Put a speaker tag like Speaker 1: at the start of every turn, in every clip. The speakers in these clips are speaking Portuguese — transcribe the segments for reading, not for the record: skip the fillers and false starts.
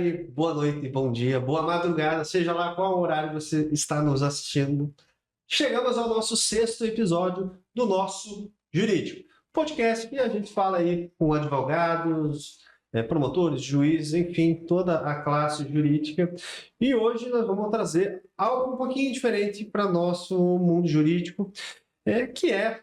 Speaker 1: tarde, boa noite, bom dia, boa madrugada, seja lá qual horário você está nos assistindo. Chegamos ao nosso 6º episódio do nosso Jurídico, podcast que a gente fala aí com advogados, promotores, juízes, enfim, toda a classe jurídica. E hoje nós vamos trazer algo um pouquinho diferente para nosso mundo jurídico, que é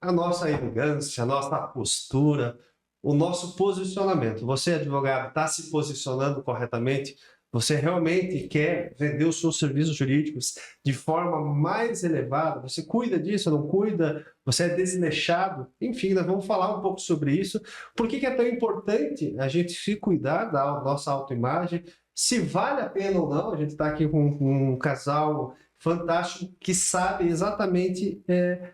Speaker 1: a nossa elegância, a nossa postura, o nosso posicionamento. Você, advogado, está se posicionando corretamente? Você realmente quer vender os seus serviços jurídicos de forma mais elevada? Você cuida disso, não cuida? Você é desleixado? Enfim, nós vamos falar um pouco sobre isso. Por que é tão importante a gente se cuidar da nossa autoimagem? Se vale a pena ou não? A gente está aqui com um casal fantástico que sabe exatamente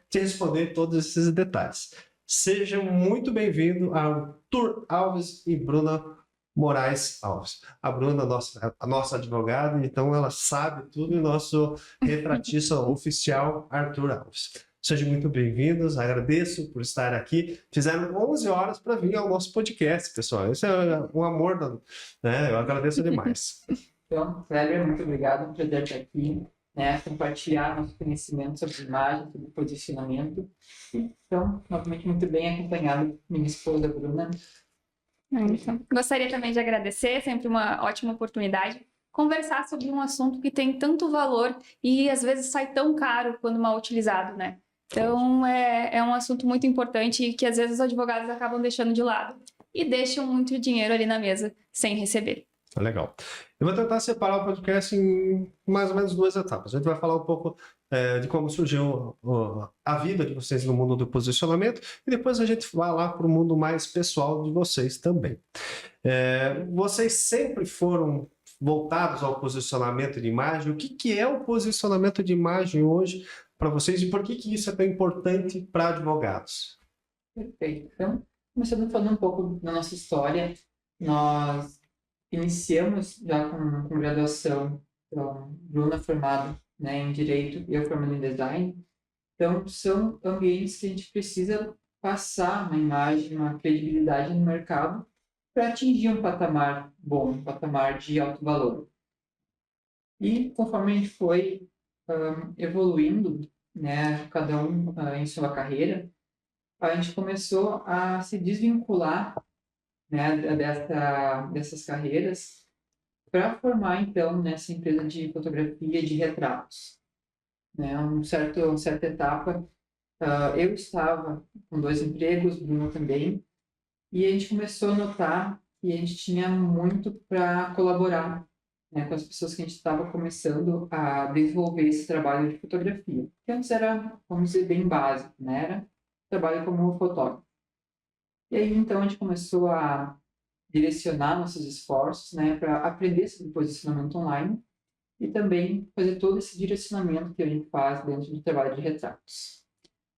Speaker 1: te responder todos esses detalhes. Sejam muito bem-vindos a Arthur Alves e Bruna Moraes Alves. A Bruna, a nossa advogada, então ela sabe tudo, e o nosso retratista oficial, Arthur Alves. Sejam muito bem-vindos, agradeço por estar aqui. Fizeram 11 horas para vir ao nosso podcast, pessoal. Esse é um amor, né? Eu agradeço demais.
Speaker 2: Então, Kleber, muito obrigado por ter estar aqui, né, compartilhar nosso conhecimento sobre imagem, sobre posicionamento. Então, novamente, muito bem acompanhado, minha esposa, Bruna.
Speaker 3: Então, gostaria também de agradecer, sempre uma ótima oportunidade, conversar sobre um assunto que tem tanto valor e às vezes sai tão caro quando mal utilizado, né? Então, é um assunto muito importante e que às vezes os advogados acabam deixando de lado e deixam muito dinheiro ali na mesa sem receber.
Speaker 1: Legal. Eu vou tentar separar o podcast em mais ou menos 2 etapas. A gente vai falar um pouco de como surgiu a vida de vocês no mundo do posicionamento e depois a gente vai lá para o mundo mais pessoal de vocês também. Vocês sempre foram voltados ao posicionamento de imagem. O que é o posicionamento de imagem hoje para vocês e por que isso é tão importante para advogados?
Speaker 2: Perfeito. Então, começando falando um pouco da nossa história, nós iniciamos já com graduação, então, Bruna formada, né, em Direito e eu formando em Design. Então, são ambientes que a gente precisa passar uma imagem, uma credibilidade no mercado para atingir um patamar bom, um patamar de alto valor. E conforme a gente foi evoluindo, né, cada um em sua carreira, a gente começou a se desvincular, né, dessas carreiras para formar, então, nessa empresa de fotografia de retratos. Né, certa etapa, eu estava com 2 empregos, Bruno também, e a gente começou a notar que a gente tinha muito para colaborar, né, com as pessoas que a gente estava começando a desenvolver esse trabalho de fotografia. Que antes era, vamos dizer, bem básico, né, era trabalho como fotógrafo. E aí, então, a gente começou a direcionar nossos esforços, né, para aprender sobre posicionamento online e também fazer todo esse direcionamento que a gente faz dentro do trabalho de retratos.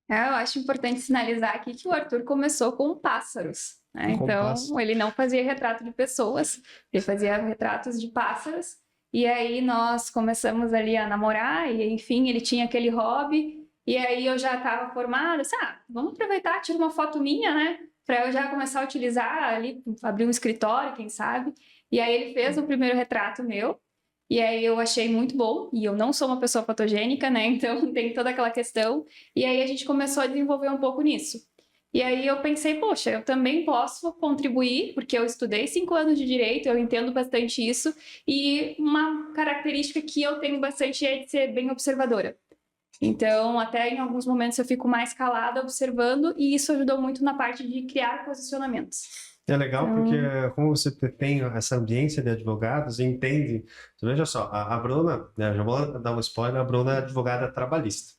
Speaker 3: Eu acho importante sinalizar aqui que o Arthur começou com pássaros, né? Então, ele não fazia retrato de pessoas, ele fazia retratos de pássaros. E aí nós começamos ali a namorar e, enfim, ele tinha aquele hobby. E aí eu já estava formada, assim, vamos aproveitar, tira uma foto minha, né? Para eu já começar a utilizar ali, abrir um escritório, quem sabe. E aí ele fez o primeiro retrato meu, e aí eu achei muito bom, e eu não sou uma pessoa fotogênica, né, então tem toda aquela questão, e aí a gente começou a desenvolver um pouco nisso. E aí eu pensei, poxa, eu também posso contribuir, porque eu estudei 5 anos de Direito, eu entendo bastante isso, e uma característica que eu tenho bastante é de ser bem observadora. Então, até em alguns momentos eu fico mais calada observando e isso ajudou muito na parte de criar posicionamentos.
Speaker 1: É legal porque como você tem essa ambiência de advogados e entende... Então, veja só, a Bruna, né, já vou dar um spoiler, a Bruna é advogada trabalhista.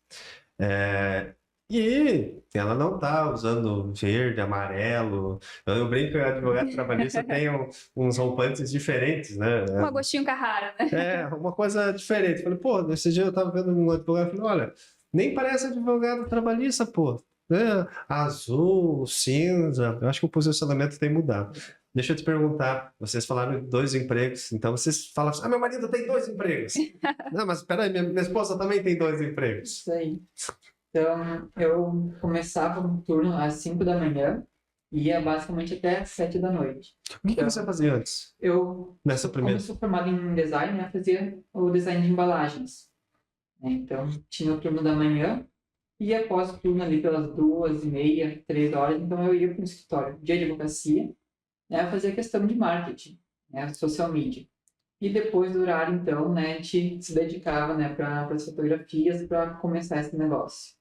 Speaker 1: E ela não está usando verde, amarelo. Eu brinco que a advogada trabalhista tem uns rompantes diferentes, né?
Speaker 3: Um Agostinho Carrara, né?
Speaker 1: Uma coisa diferente. Falei, pô, esse dia eu estava vendo um advogado e falei, olha, nem parece advogado trabalhista, pô. Azul, cinza. Eu acho que o posicionamento tem mudado. Deixa eu te perguntar, vocês falaram de 2 empregos, então vocês falam assim, meu marido tem 2 empregos. Não, mas peraí, minha esposa também tem 2 empregos.
Speaker 2: Isso aí. Então, eu começava um turno às 5 da manhã ia basicamente até 7 da noite.
Speaker 1: O que você fazia antes? Nessa primeira?
Speaker 2: Como eu sou formado em design, né, fazia o design de embalagens. Né? Então, tinha o turno da manhã e após o turno ali pelas 2h30, 3 horas, então eu ia para o escritório de advocacia, né, fazer questão de marketing, né, social media. E depois do horário, então, né, a gente se dedicava, né, para as fotografias para começar esse negócio.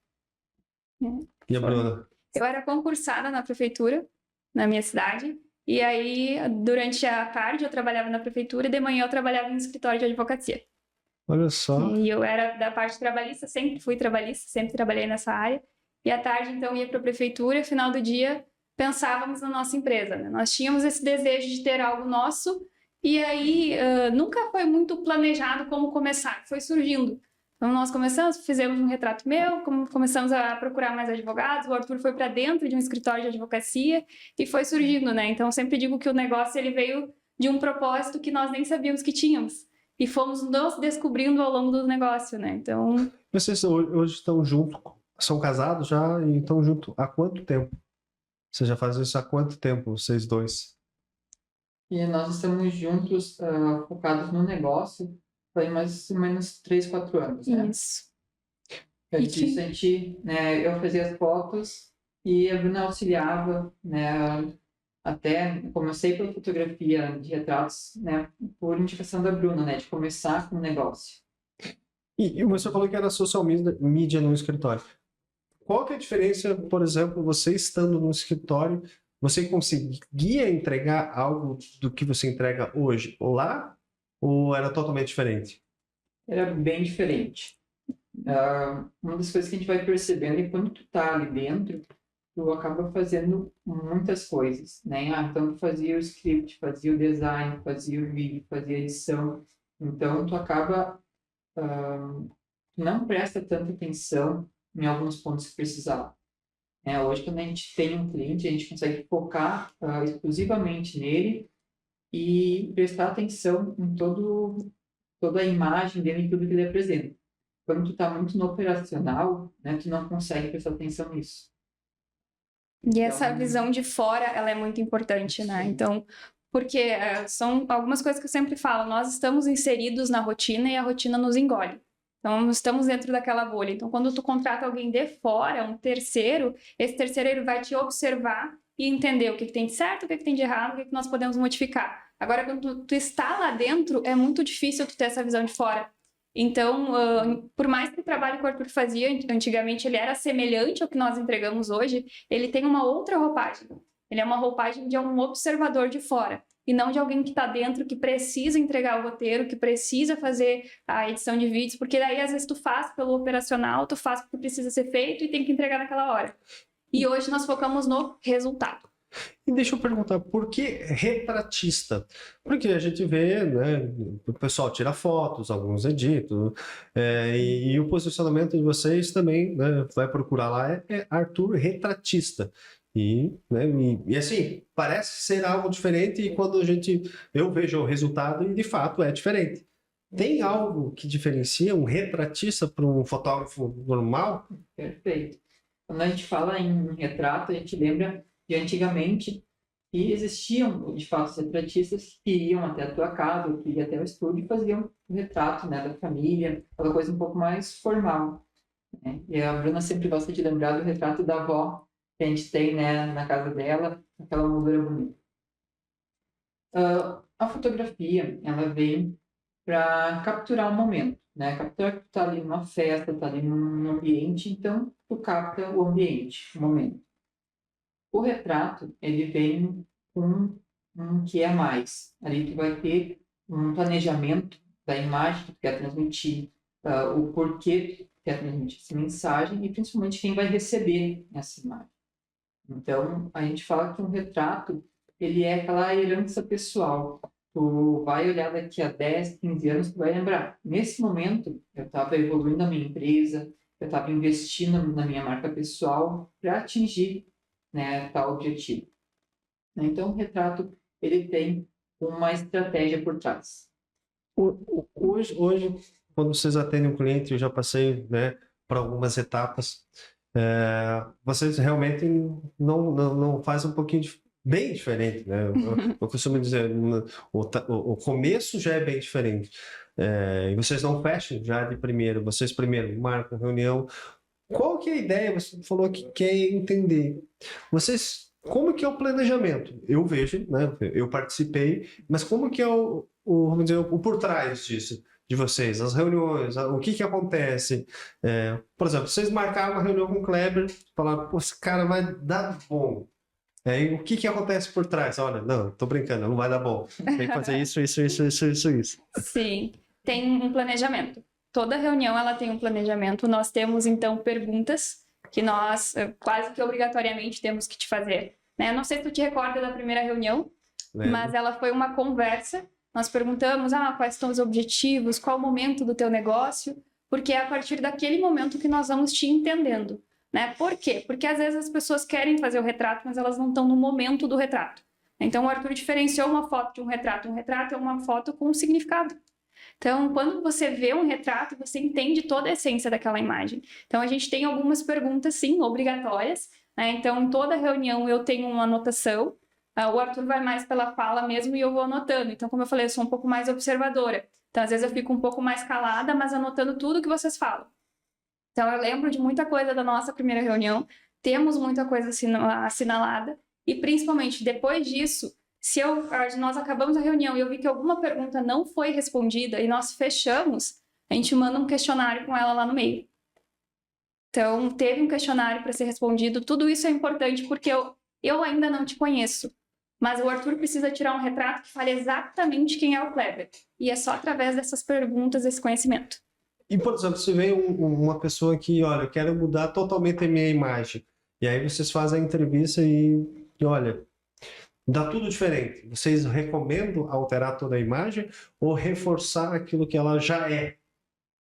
Speaker 1: E a Bruna?
Speaker 3: Eu era concursada na prefeitura, na minha cidade, e aí, durante a tarde, eu trabalhava na prefeitura e de manhã eu trabalhava no escritório de advocacia.
Speaker 1: Olha só.
Speaker 3: E eu era da parte trabalhista, sempre fui trabalhista, sempre trabalhei nessa área. E à tarde, então, ia para a prefeitura e, no final do dia, pensávamos na nossa empresa. Né? Nós tínhamos esse desejo de ter algo nosso e aí nunca foi muito planejado como começar, foi surgindo. Então, nós fizemos um retrato meu, começamos a procurar mais advogados, o Arthur foi para dentro de um escritório de advocacia e foi surgindo, né? Então, eu sempre digo que o negócio ele veio de um propósito que nós nem sabíamos que tínhamos. E fomos nos descobrindo ao longo do negócio, né? Então...
Speaker 1: Vocês hoje estão juntos, são casados já e estão juntos há quanto tempo? Você já faz isso há quanto tempo, vocês dois?
Speaker 2: E nós estamos juntos, focados no negócio, faz mais ou menos 3, 4 anos, né?
Speaker 3: Isso.
Speaker 2: Antes disso, a gente, né, eu fazia as fotos e a Bruna auxiliava, né? Até comecei pela fotografia de retratos, né, por indicação da Bruna, né, de começar com o negócio.
Speaker 1: E você falou que era social media no escritório. Qual que é a diferença, por exemplo, você estando no escritório, você conseguia entregar algo do que você entrega hoje lá? Ou era totalmente diferente?
Speaker 2: Era bem diferente. Uma das coisas que a gente vai percebendo é que quando tu tá ali dentro, tu acaba fazendo muitas coisas, né? Então tu fazia o script, fazia o design, fazia o vídeo, fazia a edição. Então tu acaba, não presta tanta atenção em alguns pontos que precisava. Hoje, quando a gente tem um cliente, a gente consegue focar exclusivamente nele e prestar atenção em toda a imagem dele, em tudo que ele apresenta. Quando tu está muito no operacional, né, tu não consegue prestar atenção nisso.
Speaker 3: E essa visão de fora, ela é muito importante, né? Então, porque são algumas coisas que eu sempre falo, nós estamos inseridos na rotina e a rotina nos engole. Então, estamos dentro daquela bolha. Então, quando tu contrata alguém de fora, um terceiro, esse terceiro ele vai te observar e entender o que tem de certo, o que tem de errado, o que nós podemos modificar. Agora, quando tu está lá dentro, é muito difícil tu ter essa visão de fora. Então, por mais que o trabalho que o Arthur fazia, antigamente ele era semelhante ao que nós entregamos hoje, ele tem uma outra roupagem. Ele é uma roupagem de um observador de fora, e não de alguém que está dentro, que precisa entregar o roteiro, que precisa fazer a edição de vídeos, porque daí às vezes tu faz pelo operacional, tu faz porque precisa ser feito e tem que entregar naquela hora. E hoje nós focamos no resultado.
Speaker 1: E deixa eu perguntar, por que retratista? Porque a gente vê, né, o pessoal tira fotos, alguns editam, e o posicionamento de vocês também, né, vai procurar lá, é Arthur Retratista. Né, e assim, parece ser algo diferente e quando eu vejo o resultado e de fato é diferente. Tem algo que diferencia um retratista para um fotógrafo normal?
Speaker 2: Perfeito. Quando a gente fala em retrato, a gente lembra de antigamente que existiam, de fato, retratistas que iam até a tua casa, que iam até o estúdio e faziam o retrato, né, da família, aquela coisa um pouco mais formal. Né? E a Bruna sempre gosta de lembrar do retrato da avó que a gente tem, né, na casa dela, aquela moldura bonita. A fotografia, ela vem para capturar o momento, né? Capturar que tu tá ali numa festa, tá ali num ambiente, então tu capta o ambiente, o momento. O retrato, ele vem com um que é mais. Ali tu vai ter um planejamento da imagem que tu quer transmitir, o porquê tu quer transmitir essa mensagem e principalmente quem vai receber essa imagem. Então, a gente fala que um retrato, ele é aquela herança pessoal. Tu vai olhar daqui a 10, 15 anos, tu vai lembrar. Nesse momento, eu estava evoluindo a minha empresa, eu estava investindo na minha marca pessoal para atingir, né, tal objetivo. Então, o retrato, ele tem uma estratégia por trás.
Speaker 1: Hoje, quando vocês atendem um cliente, eu já passei, né, para algumas etapas, vocês realmente não fazem um pouquinho bem diferente, né? Eu costumo dizer, o começo já é bem diferente. E vocês não fecham já de primeiro, vocês primeiro marcam reunião. Qual que é a ideia? Você falou que quer entender. Como que é o planejamento? Eu vejo, né? Eu participei, mas como que é vamos dizer, o por trás disso? De vocês, as reuniões, o que acontece. Por exemplo, vocês marcaram uma reunião com o Kleber, falaram, pô, esse cara vai dar bom. Aí o que acontece por trás? Olha, não, tô brincando, não vai dar bom. Tem que fazer isso.
Speaker 3: Sim, tem um planejamento. Toda reunião ela tem um planejamento. Nós temos, então, perguntas que nós quase que obrigatoriamente temos que te fazer. Né? Eu não sei se tu te recorda da primeira reunião, mas ela foi uma conversa. Nós perguntamos quais são os objetivos, qual o momento do teu negócio, porque é a partir daquele momento que nós vamos te entendendo. Né? Por quê? Porque às vezes as pessoas querem fazer o retrato, mas elas não estão no momento do retrato. Então o Arthur diferenciou uma foto de um retrato. Um retrato é uma foto com um significado. Então, quando você vê um retrato, você entende toda a essência daquela imagem. Então, a gente tem algumas perguntas, sim, obrigatórias. Né? Então, em toda reunião eu tenho uma anotação. O Arthur vai mais pela fala mesmo e eu vou anotando. Então, como eu falei, eu sou um pouco mais observadora. Então, às vezes eu fico um pouco mais calada, mas anotando tudo que vocês falam. Então, eu lembro de muita coisa da nossa primeira reunião. Temos muita coisa assinalada. E, principalmente, depois disso, se nós acabamos a reunião e eu vi que alguma pergunta não foi respondida e nós fechamos, a gente manda um questionário com ela lá no meio. Então, teve um questionário para ser respondido. Tudo isso é importante porque eu ainda não te conheço. Mas o Arthur precisa tirar um retrato que fale exatamente quem é o Kleber. E é só através dessas perguntas, desse conhecimento.
Speaker 1: E, por exemplo, se vem uma pessoa que, olha, eu quero mudar totalmente a minha imagem. E aí vocês fazem a entrevista e olha, dá tudo diferente. Vocês recomendam alterar toda a imagem ou reforçar aquilo que ela já é?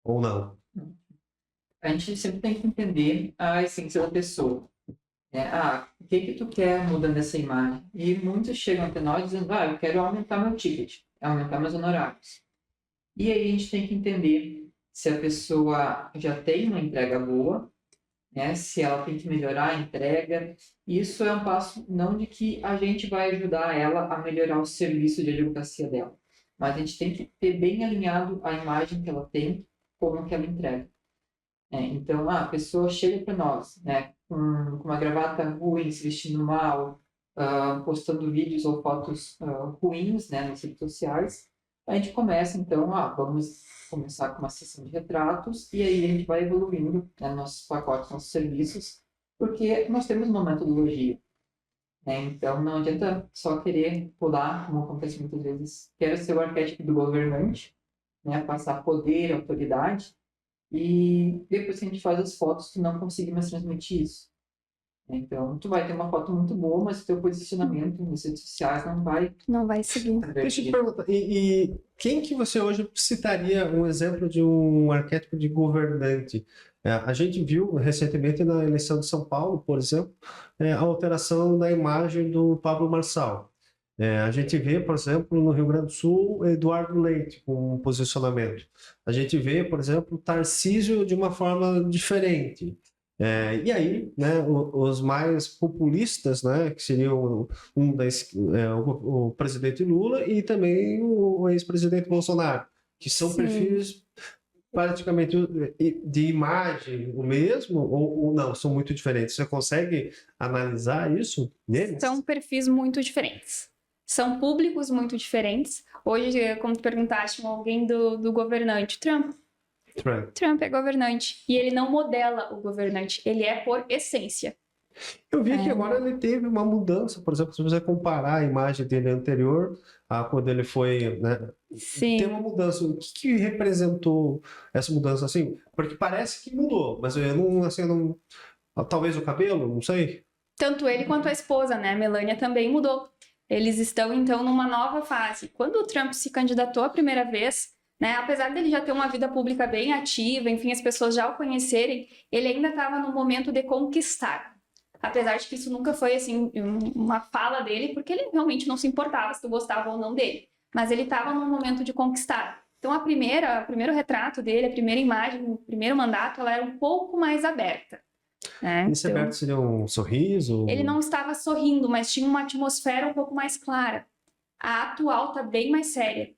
Speaker 1: Ou não?
Speaker 2: A gente sempre tem que entender a essência da pessoa. O que tu quer mudando essa imagem? E muitos chegam até nós dizendo, eu quero aumentar meu ticket, aumentar meus honorários. E aí a gente tem que entender se a pessoa já tem uma entrega boa, né? Se ela tem que melhorar a entrega. Isso é um passo não de que a gente vai ajudar ela a melhorar o serviço de advocacia dela, mas a gente tem que ter bem alinhado a imagem que ela tem com o que ela entrega. Então, a pessoa chega para nós, né, com uma gravata ruim, se vestindo mal, postando vídeos ou fotos ruins, né, nas redes sociais. A gente começa, então, vamos começar com uma sessão de retratos e aí a gente vai evoluindo, né, nossos pacotes, nossos serviços, porque nós temos uma metodologia. Então, não adianta só querer pular, como acontece muitas vezes. Quero ser o arquétipo do governante, né, passar poder, autoridade, e depois que a gente faz as fotos, tu não consegue mais transmitir isso. Então, tu vai ter uma foto muito boa, mas o teu posicionamento nas redes sociais não vai
Speaker 3: seguir.
Speaker 1: Deixa eu te perguntar, e quem que você hoje citaria um exemplo de um arquétipo de governante? A gente viu recentemente na eleição de São Paulo, por exemplo, a alteração da imagem do Pablo Marçal. A gente vê, por exemplo, no Rio Grande do Sul, Eduardo Leite com um posicionamento. A gente vê, por exemplo, Tarcísio de uma forma diferente. E aí, né, os mais populistas, né, que seriam o presidente Lula e também o ex-presidente Bolsonaro, que são perfis praticamente de imagem o mesmo ou não, são muito diferentes. Você consegue analisar isso neles?
Speaker 3: São perfis muito diferentes. São públicos muito diferentes. Hoje, como tu perguntaste, alguém do governante, Trump é governante. E ele não modela o governante, ele é por essência.
Speaker 1: Eu vi que agora ele teve uma mudança, por exemplo, se você comparar a imagem dele anterior a quando ele foi, né?
Speaker 3: Sim.
Speaker 1: Tem uma mudança. O que representou essa mudança assim? Porque parece que mudou, mas eu não, talvez o cabelo, não sei.
Speaker 3: Tanto ele quanto a esposa, né? A Melania também mudou. Eles estão, então, numa nova fase. Quando o Trump se candidatou a primeira vez, né, apesar dele já ter uma vida pública bem ativa, enfim, as pessoas já o conhecerem, ele ainda estava no momento de conquistar. Apesar de que isso nunca foi, assim, uma fala dele, porque ele realmente não se importava se tu gostava ou não dele. Mas ele estava no momento de conquistar. Então, o primeiro retrato dele, a primeira imagem, o primeiro mandato, ela era um pouco mais aberta. né?
Speaker 1: Esse aberto seria um sorriso?
Speaker 3: Ele não estava sorrindo, mas tinha uma atmosfera um pouco mais clara. A atual está bem mais séria,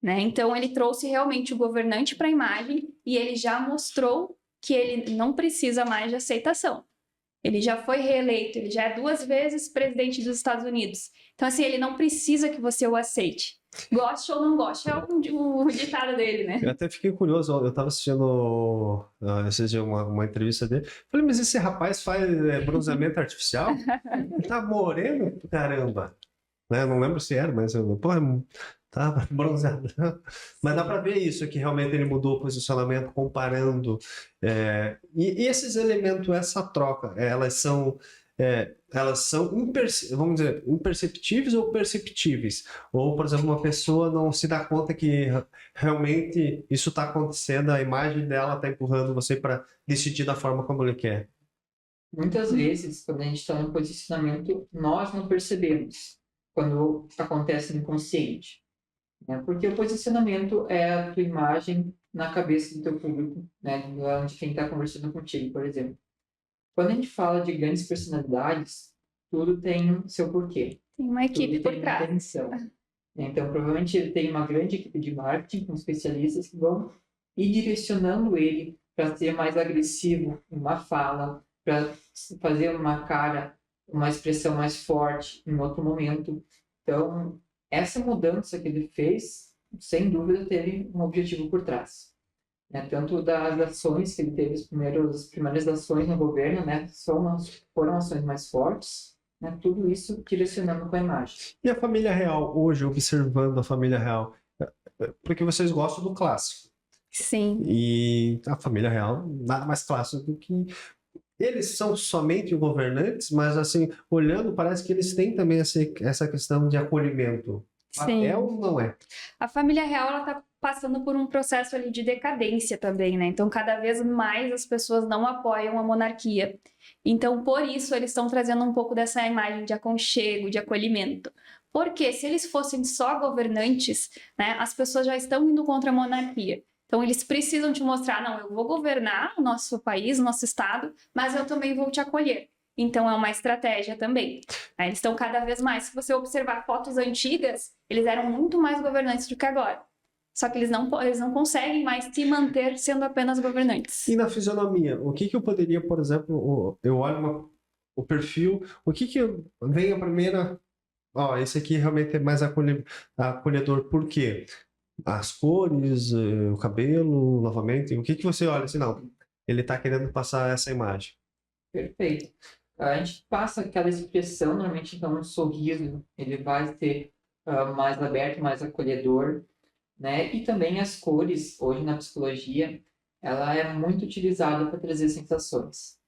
Speaker 3: né? Então ele trouxe realmente o governante para a imagem e ele já mostrou que ele não precisa mais de aceitação. Ele já foi reeleito, ele já é 2 vezes presidente dos Estados Unidos. Então, assim, ele não precisa que você o aceite. Goste ou não goste, é o ditado dele, né?
Speaker 1: Eu até fiquei curioso, eu estava assistindo esses dias uma entrevista dele. Falei, mas esse rapaz faz bronzeamento artificial? Ele tá moreno, caramba. Né? Não lembro se era, mas pô, tá bronzeado. Mas dá para ver isso, que realmente ele mudou o posicionamento comparando. E esses elementos, essa troca, elas são vamos dizer, imperceptíveis ou perceptíveis? Ou, por exemplo, uma pessoa não se dá conta que realmente isso está acontecendo, a imagem dela está empurrando você para decidir da forma como ele quer.
Speaker 2: Muitas vezes, quando a gente está no posicionamento, nós não percebemos quando acontece no inconsciente. Né? Porque o posicionamento é a tua imagem na cabeça do teu público, né? De quem está conversando contigo, por exemplo. Quando a gente fala de grandes personalidades, tudo tem seu porquê.
Speaker 3: Tem uma equipe por trás.
Speaker 2: Intenção. Então, provavelmente ele tem uma grande equipe de marketing com especialistas que vão ir direcionando ele para ser mais agressivo em uma fala, para fazer uma cara, uma expressão mais forte em outro momento. Então, essa mudança que ele fez, sem dúvida, teve um objetivo por trás. Tanto das ações que ele teve, as primeiras ações no governo, né, foram ações mais fortes, né, tudo isso direcionando com a imagem.
Speaker 1: E a família real, hoje, observando a família real, porque vocês gostam do clássico.
Speaker 3: Sim.
Speaker 1: E a família real, nada mais clássico do que... Eles são somente governantes, mas assim, olhando, parece que eles têm também essa questão de acolhimento.
Speaker 3: Sim.
Speaker 1: É ou não é?
Speaker 3: A família real, ela tá passando por um processo ali de decadência também, né? Então, cada vez mais as pessoas não apoiam a monarquia. Então, por isso, eles estão trazendo um pouco dessa imagem de aconchego, de acolhimento. Porque se eles fossem só governantes, né, as pessoas já estão indo contra a monarquia. Então, eles precisam te mostrar, não, eu vou governar o nosso país, o nosso estado, mas eu também vou te acolher. Então, é uma estratégia também. Aí, eles estão cada vez mais. Se você observar fotos antigas, eles eram muito mais governantes do que agora. Só que eles não conseguem mais se manter sendo apenas governantes.
Speaker 1: E na fisionomia, o que eu poderia, por exemplo, eu olho o perfil, o que vem a primeira... esse aqui realmente é mais acolhedor. Por quê? As cores, o cabelo, novamente. O que você olha assim, não, ele está querendo passar essa imagem.
Speaker 2: Perfeito. A gente passa aquela expressão, normalmente então um sorriso, ele vai ser mais aberto, mais acolhedor, né? E também as cores, hoje na psicologia, ela é muito utilizada para trazer sensações,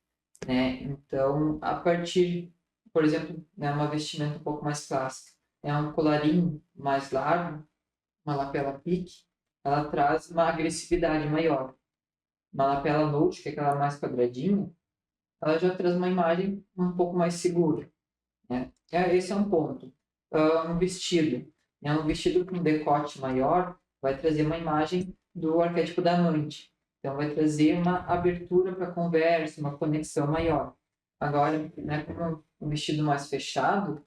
Speaker 2: né? Então, a partir, por exemplo, né, uma vestimenta um pouco mais clássica, um colarinho mais largo, uma lapela pique, ela traz uma agressividade maior. Uma lapela note, que é aquela mais quadradinha, ela já traz uma imagem um pouco mais segura, né? Esse é um ponto. Um vestido, né? Um vestido com decote maior vai trazer uma imagem do arquétipo da amante. Então, vai trazer uma abertura para a conversa, uma conexão maior. Agora, né, com um vestido mais fechado,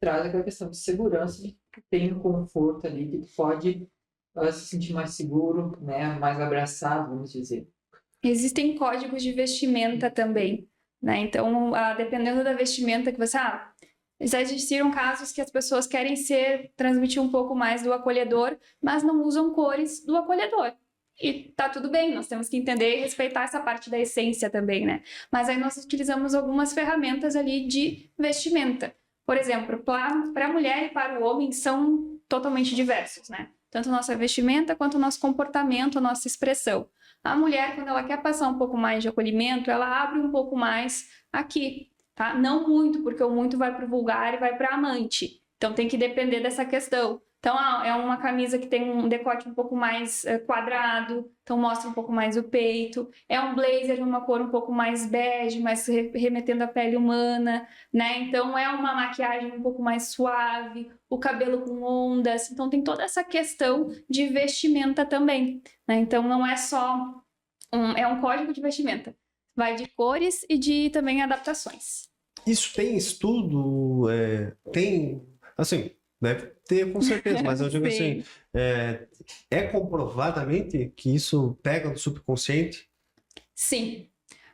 Speaker 2: traz aquela questão de segurança, de que tem um conforto ali, que tu pode se sentir mais seguro, né, mais abraçado, vamos dizer.
Speaker 3: Existem códigos de vestimenta também, né? Então, dependendo da vestimenta que você... já existiram casos que as pessoas querem transmitir um pouco mais do acolhedor, mas não usam cores do acolhedor. E tá tudo bem, nós temos que entender e respeitar essa parte da essência também, né? Mas aí nós utilizamos algumas ferramentas ali de vestimenta. Por exemplo, para a mulher e para o homem são totalmente diversos, né? Tanto nossa vestimenta quanto o nosso comportamento, a nossa expressão. A mulher, quando ela quer passar um pouco mais de acolhimento, ela abre um pouco mais aqui, tá? Não muito, porque o muito vai para o vulgar e vai para amante. Então tem que depender dessa questão. Então é uma camisa que tem um decote um pouco mais quadrado, então mostra um pouco mais o peito. É um blazer de uma cor um pouco mais bege, mais remetendo à pele humana, né? Então é uma maquiagem um pouco mais suave, o cabelo com ondas. Então tem toda essa questão de vestimenta também, né? Então não é só é um código de vestimenta. Vai de cores e de também adaptações.
Speaker 1: Isso tem estudo? Tem, assim, deve ter com certeza, mas eu digo assim,
Speaker 3: Sim.
Speaker 1: é comprovadamente que isso pega no subconsciente?
Speaker 3: Sim.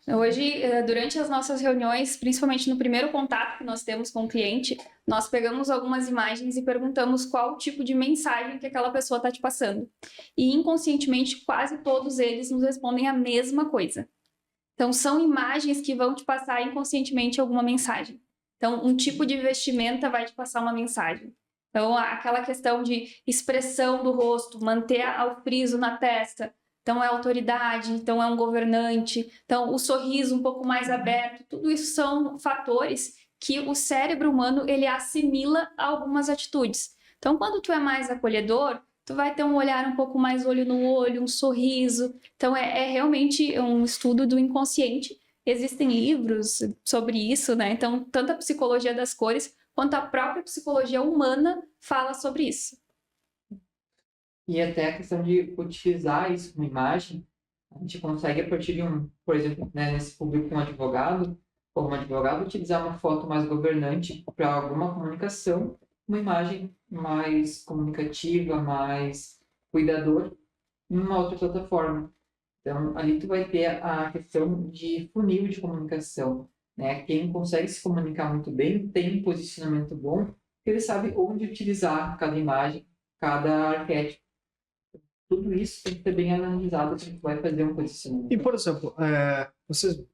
Speaker 3: Hoje, durante as nossas reuniões, principalmente no primeiro contato que nós temos com o cliente, nós pegamos algumas imagens e perguntamos qual tipo de mensagem que aquela pessoa está te passando. E inconscientemente, quase todos eles nos respondem a mesma coisa. Então, são imagens que vão te passar inconscientemente alguma mensagem. Então, um tipo de vestimenta vai te passar uma mensagem. Então, aquela questão de expressão do rosto, manter o friso na testa. Então, é autoridade, então é um governante. Então, o sorriso um pouco mais aberto. Tudo isso são fatores que o cérebro humano, ele assimila a algumas atitudes. Então, quando tu é mais acolhedor, tu vai ter um olhar um pouco mais olho no olho, um sorriso. Então, é realmente um estudo do inconsciente. Existem livros sobre isso, né? Então, tanto a psicologia das cores quanto a própria psicologia humana fala sobre isso.
Speaker 2: E até a questão de utilizar isso como imagem, a gente consegue, a partir de por exemplo, né, nesse público, um advogado, como advogado, utilizar uma foto mais governante para alguma comunicação, uma imagem mais comunicativa, mais cuidador, em uma outra plataforma. Então, ali tu vai ter a questão de funil de comunicação, né? Quem consegue se comunicar muito bem tem um posicionamento bom, porque ele sabe onde utilizar cada imagem, cada arquétipo. Tudo isso tem que ser bem analisado quando tu vai fazer um posicionamento.
Speaker 1: E, por exemplo, vocês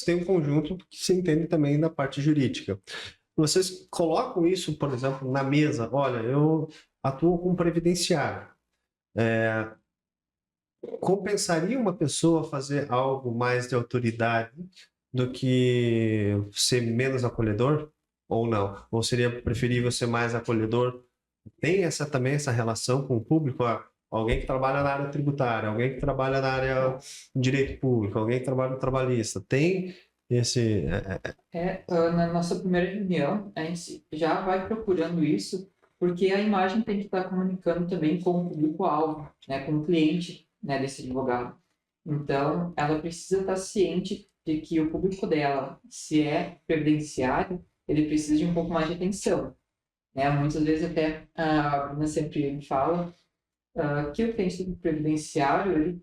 Speaker 1: têm um conjunto que se entende também da parte jurídica. Vocês colocam isso, por exemplo, na mesa. Olha, eu atuo com previdenciário. Compensaria uma pessoa fazer algo mais de autoridade do que ser menos acolhedor? Ou não? Ou seria preferível ser mais acolhedor? Tem também essa relação com o público? Alguém que trabalha na área tributária, alguém que trabalha na área de direito público, alguém que trabalha no trabalhista. Tem esse...
Speaker 2: Na nossa primeira reunião, a gente já vai procurando isso, porque a imagem tem que estar comunicando também com o público-alvo, né, com o cliente, né, desse advogado. Então, ela precisa estar ciente de que o público dela, se é previdenciário, ele precisa de um pouco mais de atenção. Né? Muitas vezes até a Bruna sempre fala que o cliente do previdenciário, ele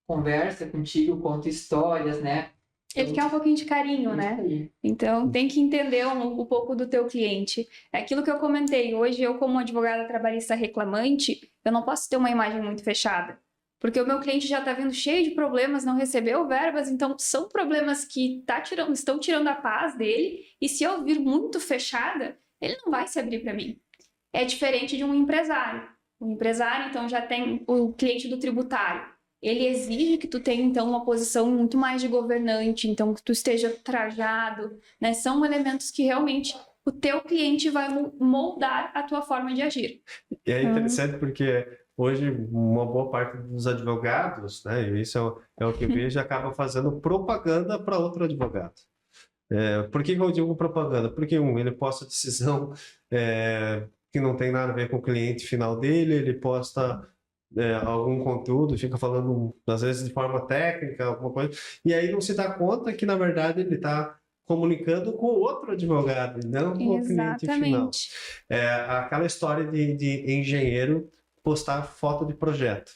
Speaker 2: conversa contigo, conta histórias, né?
Speaker 3: Ele quer um pouquinho de carinho, né? Então, tem que entender um pouco do teu cliente. É aquilo que eu comentei. Hoje, eu como advogada trabalhista reclamante, eu não posso ter uma imagem muito fechada. Porque o meu cliente já está vindo cheio de problemas, não recebeu verbas, então são problemas que estão tirando a paz dele. E se eu vir muito fechada, ele não vai se abrir para mim. É diferente de um empresário. O empresário, então, já tem o cliente do tributário. Ele exige que tu tenha, então, uma posição muito mais de governante, então, que tu esteja trajado, né? São elementos que realmente o teu cliente vai moldar a tua forma de agir.
Speaker 1: E é interessante porque hoje uma boa parte dos advogados, né, e isso é o que eu vejo, acaba fazendo propaganda para outro advogado. Por que eu digo propaganda? Porque ele posta decisão que não tem nada a ver com o cliente final dele, ele posta algum conteúdo, fica falando às vezes de forma técnica, alguma coisa, e aí não se dá conta que na verdade ele está comunicando com outro advogado, não com o cliente final. Aquela história de engenheiro postar foto de projeto.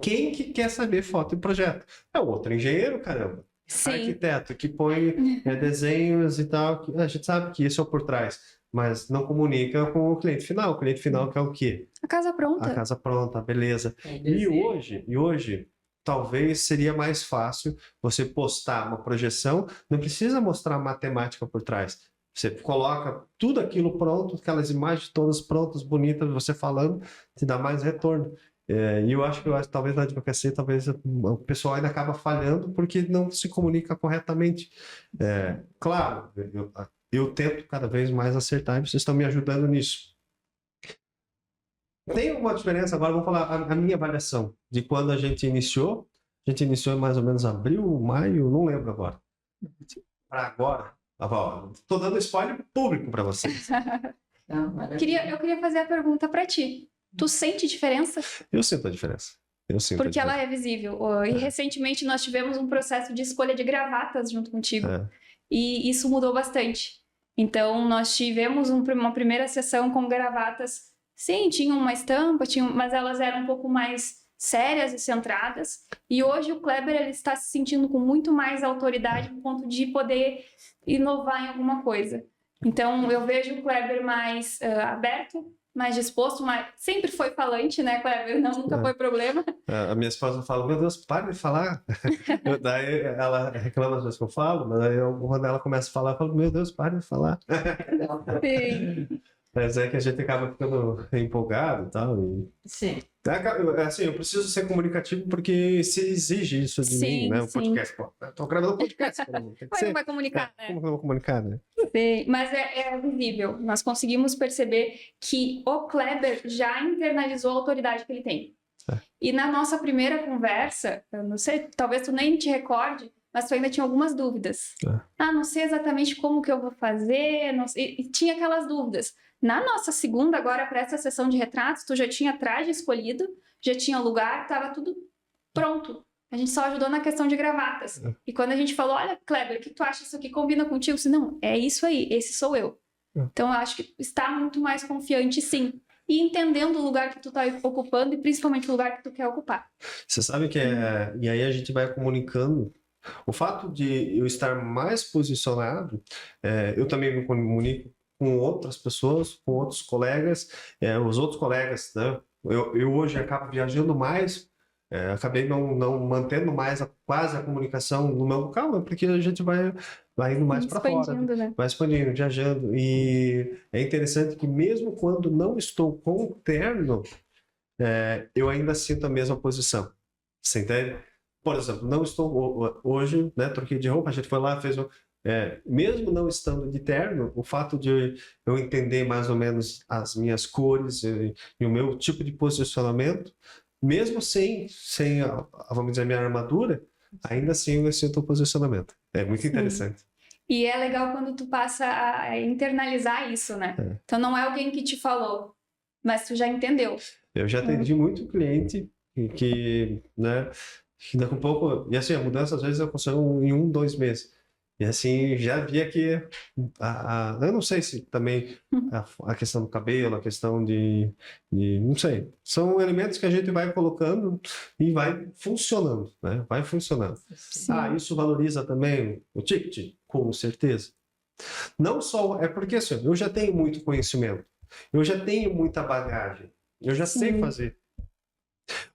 Speaker 1: Quem que quer saber foto de projeto? É o outro engenheiro, caramba.
Speaker 3: Sim.
Speaker 1: Arquiteto que põe desenhos e tal, a gente sabe que isso é por trás, mas não comunica com o cliente final. O cliente final quer o quê?
Speaker 3: A casa pronta.
Speaker 1: A casa pronta, beleza. E hoje, talvez seria mais fácil você postar uma projeção, não precisa mostrar matemática por trás. Você coloca tudo aquilo pronto, aquelas imagens todas prontas, bonitas, você falando, te dá mais retorno. E eu acho que talvez na advocacia, talvez o pessoal ainda acaba falhando porque não se comunica corretamente. Claro, eu tento cada vez mais acertar e vocês estão me ajudando nisso. Tem alguma diferença? Agora vamos falar a minha avaliação de quando a gente iniciou. A gente iniciou em mais ou menos abril, maio, não lembro agora. Para agora. Estou dando spoiler público para vocês.
Speaker 3: Eu queria fazer a pergunta para ti. Tu sente diferença?
Speaker 1: Eu sinto a diferença. Eu sinto
Speaker 3: Porque
Speaker 1: a
Speaker 3: ela é visível. E recentemente nós tivemos um processo de escolha de gravatas junto contigo. E isso mudou bastante. Então, nós tivemos uma primeira sessão com gravatas. Sim, tinham uma estampa, mas elas eram um pouco mais sérias e centradas. E hoje o Kleber ele está se sentindo com muito mais autoridade no ponto de poder inovar em alguma coisa. Então, eu vejo o Kleber mais aberto, mais disposto, sempre foi falante, né, Kleber? Nunca foi problema.
Speaker 1: A minha esposa fala, meu Deus, para de falar. Daí ela reclama às vezes que eu falo, mas aí quando ela começa a falar, eu falo, meu Deus, para de falar.
Speaker 3: Sim.
Speaker 1: Mas é que a gente acaba ficando empolgado e tal.
Speaker 2: Sim.
Speaker 1: Assim, eu preciso ser comunicativo porque se exige isso de mim, né? O podcast. Pô, eu tô gravando podcast. Tem que
Speaker 3: Como
Speaker 1: ser.
Speaker 3: vai comunicar, né?
Speaker 1: Como que eu vou comunicar, né?
Speaker 3: Sim, mas é visível. Nós conseguimos perceber que o Kleber já internalizou a autoridade que ele tem. E na nossa primeira conversa, eu não sei, talvez tu nem te recorde, mas tu ainda tinha algumas dúvidas. Não sei exatamente como que eu vou fazer, não sei, e tinha aquelas dúvidas. Na nossa segunda, agora para essa sessão de retratos, tu já tinha traje escolhido, já tinha lugar, estava tudo pronto. A gente só ajudou na questão de gravatas. E quando a gente falou, olha, Kleber, o que tu acha isso aqui combina contigo? Eu disse, não, é isso aí, esse sou eu. Então, eu acho que está muito mais confiante, sim. E entendendo o lugar que tu está ocupando e principalmente o lugar que tu quer ocupar.
Speaker 1: Você sabe que e aí a gente vai comunicando. O fato de eu estar mais posicionado, eu também me comunico com outras pessoas, com outros colegas, os outros colegas, né? Eu hoje acabo viajando mais, acabei não mantendo mais quase a comunicação no meu local, porque a gente vai indo mais para fora,
Speaker 3: né?
Speaker 1: vai expandindo, viajando. E é interessante que mesmo quando não estou com o terno, eu ainda sinto a mesma posição. Você entende? Por exemplo, não estou hoje, né? Troquei de roupa, a gente foi lá, fez mesmo não estando de terno, o fato de eu entender mais ou menos as minhas cores e o meu tipo de posicionamento, mesmo sem vamos dizer, a minha armadura, ainda assim eu sinto o posicionamento. É muito interessante.
Speaker 3: E é legal quando tu passa a internalizar isso, né? Então não é alguém que te falou, mas tu já entendeu.
Speaker 1: Eu já atendi muito cliente né, que daqui a pouco, e assim, a mudança às vezes aconteceu em 1, 2 meses. E assim, já via que eu não sei se também a questão do cabelo, a questão de não sei, são elementos que a gente vai colocando e vai funcionando, né? Vai funcionando.
Speaker 3: Sim.
Speaker 1: Isso valoriza também o ticket? Com certeza. Não só, porque assim, eu já tenho muito conhecimento, eu já tenho muita bagagem, eu já sei fazer.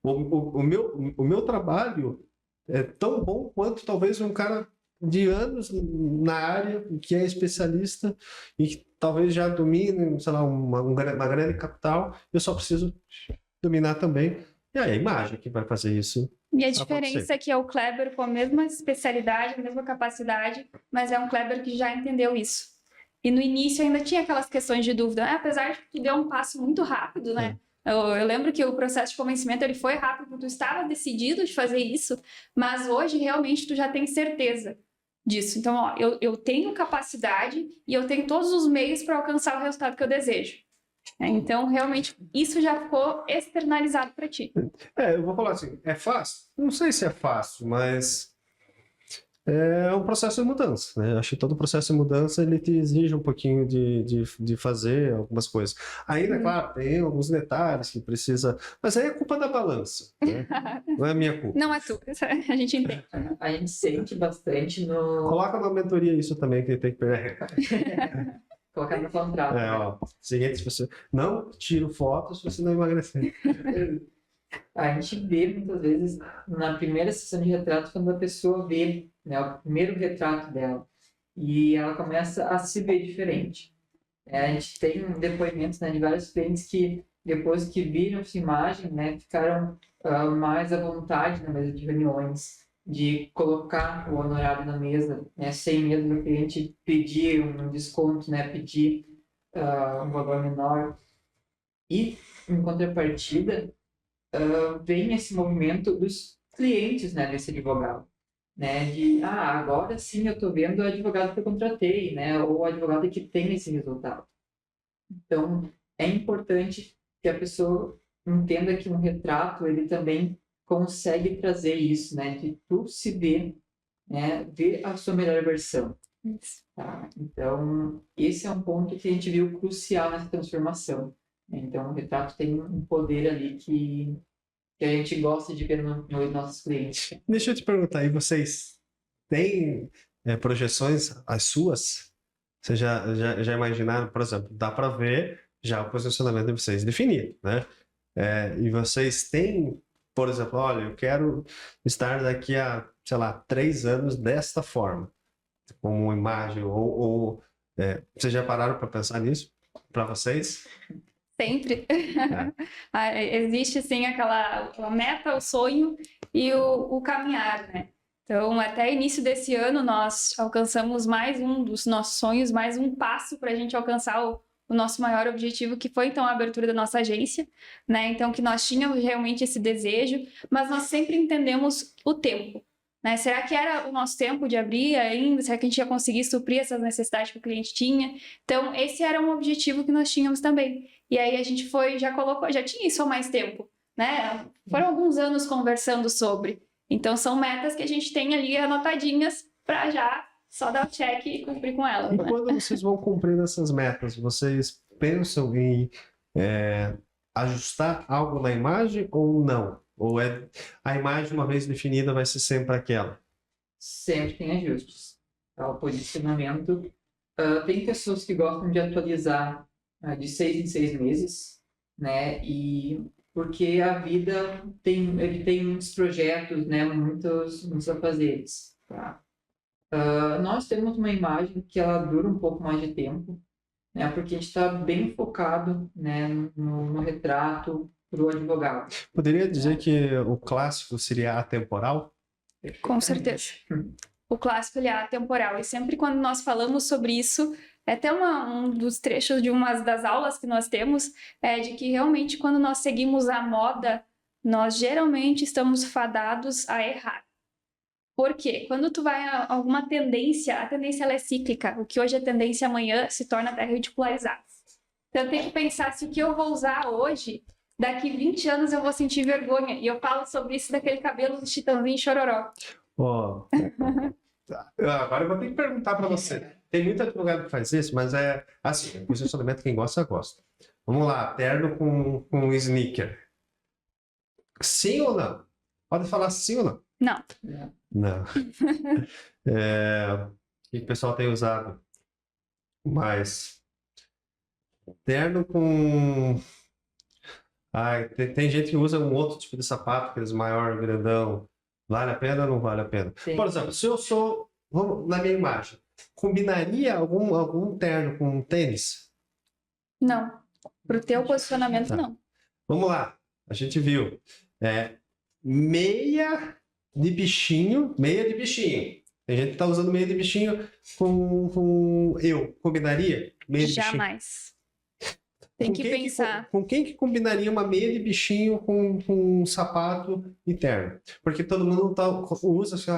Speaker 1: O meu trabalho é tão bom quanto talvez um cara de anos na área, que é especialista e que talvez já domine, sei lá, uma grande capital, eu só preciso dominar também. E aí a imagem que vai fazer isso.
Speaker 3: E a diferença é que é o Kleber com a mesma especialidade, a mesma capacidade, mas é um Kleber que já entendeu isso. E no início ainda tinha aquelas questões de dúvida, apesar de que tu deu um passo muito rápido, né? Eu lembro que o processo de convencimento ele foi rápido, porque tu estava decidido de fazer isso, mas hoje realmente tu já tem certeza disso. Então, eu tenho capacidade e eu tenho todos os meios para alcançar o resultado que eu desejo. Então, realmente, isso já ficou externalizado para ti.
Speaker 1: Eu vou falar assim, é fácil? Não sei se é fácil, mas é um processo de mudança, né? Acho que todo processo de mudança ele te exige um pouquinho de fazer algumas coisas. Ainda, claro, tem alguns detalhes que precisa, mas aí é culpa da balança, né? Não é minha culpa.
Speaker 3: Não é tu, a gente entende.
Speaker 2: A gente sente bastante no...
Speaker 1: Coloca na mentoria isso também, que tem que pegar.
Speaker 2: Colocar no contrato.
Speaker 1: Seguinte, se você não tira foto se você não emagrecer.
Speaker 2: A gente vê muitas vezes na primeira sessão de retrato quando a pessoa vê, né, o primeiro retrato dela e ela começa a se ver diferente. A gente tem depoimentos, né, de vários clientes que depois que viram sua imagem, né, ficaram mais à vontade na mesa de reuniões, de colocar o honorário na mesa, né, sem medo do cliente pedir um desconto, né, pedir um valor menor. E, em contrapartida, vem esse movimento dos clientes, né, desse advogado, né, de agora sim eu estou vendo o advogado que eu contratei, né, ou o advogado que tem esse resultado. Então, é importante que a pessoa entenda que um retrato ele também consegue trazer isso, né? De tu se ver, né? Ver a sua melhor versão. Tá? Então, esse é um ponto que a gente viu crucial nessa transformação. Então, o retrato tem um poder ali que a gente gosta de ver nos nossos clientes.
Speaker 1: Deixa eu te perguntar, e vocês têm projeções as suas? Vocês já imaginaram, por exemplo, dá para ver já o posicionamento de vocês definido, né? E vocês têm, por exemplo, olha, eu quero estar daqui a, sei lá, 3 anos desta forma, como uma imagem, vocês já pararam para pensar nisso? Para vocês?
Speaker 3: Sempre. Existe, sim, a meta, o sonho e o caminhar, né? Então, até início desse ano, nós alcançamos mais um dos nossos sonhos, mais um passo para a gente alcançar o nosso maior objetivo, que foi, então, a abertura da nossa agência, né? Então, que nós tínhamos realmente esse desejo, mas nós sempre entendemos o tempo, né? Será que era o nosso tempo de abrir ainda? Será que a gente ia conseguir suprir essas necessidades que o cliente tinha? Então, esse era um objetivo que nós tínhamos também. E aí a gente já tinha isso há mais tempo, né? Foram alguns anos conversando sobre. Então, são metas que a gente tem ali anotadinhas para já só dar o check e cumprir com elas.
Speaker 1: E
Speaker 3: né?
Speaker 1: quando vocês vão cumprir essas metas, vocês pensam em ajustar algo na imagem ou não? Ou a imagem, uma vez definida, vai ser sempre aquela?
Speaker 2: Sempre tem ajustes. O posicionamento. Tem pessoas que gostam de atualizar de 6 em 6 meses, né? E porque a vida ele tem muitos projetos, né? Muitos afazeres. Tá? Nós temos uma imagem que ela dura um pouco mais de tempo, né? Porque a gente está bem focado, né? No retrato para o advogado.
Speaker 1: Poderia dizer que o clássico seria atemporal?
Speaker 3: Com certeza. O clássico ele é atemporal. E sempre quando nós falamos sobre isso, é até um dos trechos de uma das aulas que nós temos, é de que realmente quando nós seguimos a moda, nós geralmente estamos fadados a errar. Por quê? Quando tu vai a alguma tendência, a tendência ela é cíclica. O que hoje é tendência amanhã se torna até ridicularizado. Então eu tenho que pensar se o que eu vou usar hoje, daqui 20 anos eu vou sentir vergonha. E eu falo sobre isso daquele cabelo do Chitãozinho Chororó.
Speaker 1: Agora eu vou ter que perguntar para você. Tem muito advogado que faz isso, mas é assim, posicionamento quem gosta, gosta. Vamos lá, terno com sneaker. Sim ou não? Pode falar sim ou não?
Speaker 3: Não.
Speaker 1: Não. O que o pessoal tem usado? Mas terno com... tem gente que usa um outro tipo de sapato, aqueles maior, grandão. Vale a pena ou não vale a pena?
Speaker 2: Sim.
Speaker 1: Por exemplo, se eu sou... Vamos, na minha imagem, combinaria algum terno com tênis?
Speaker 3: Não. Pro teu posicionamento,
Speaker 1: Tá.
Speaker 3: não.
Speaker 1: Vamos lá. A gente viu. Meia de bichinho. Meia de bichinho. Tem gente que tá usando meia de bichinho com eu. Combinaria? Meia de bichinho.
Speaker 3: Jamais. Tem que pensar.
Speaker 1: Com quem que combinaria uma meia de bichinho com um sapato e terno? Porque todo mundo usa assim,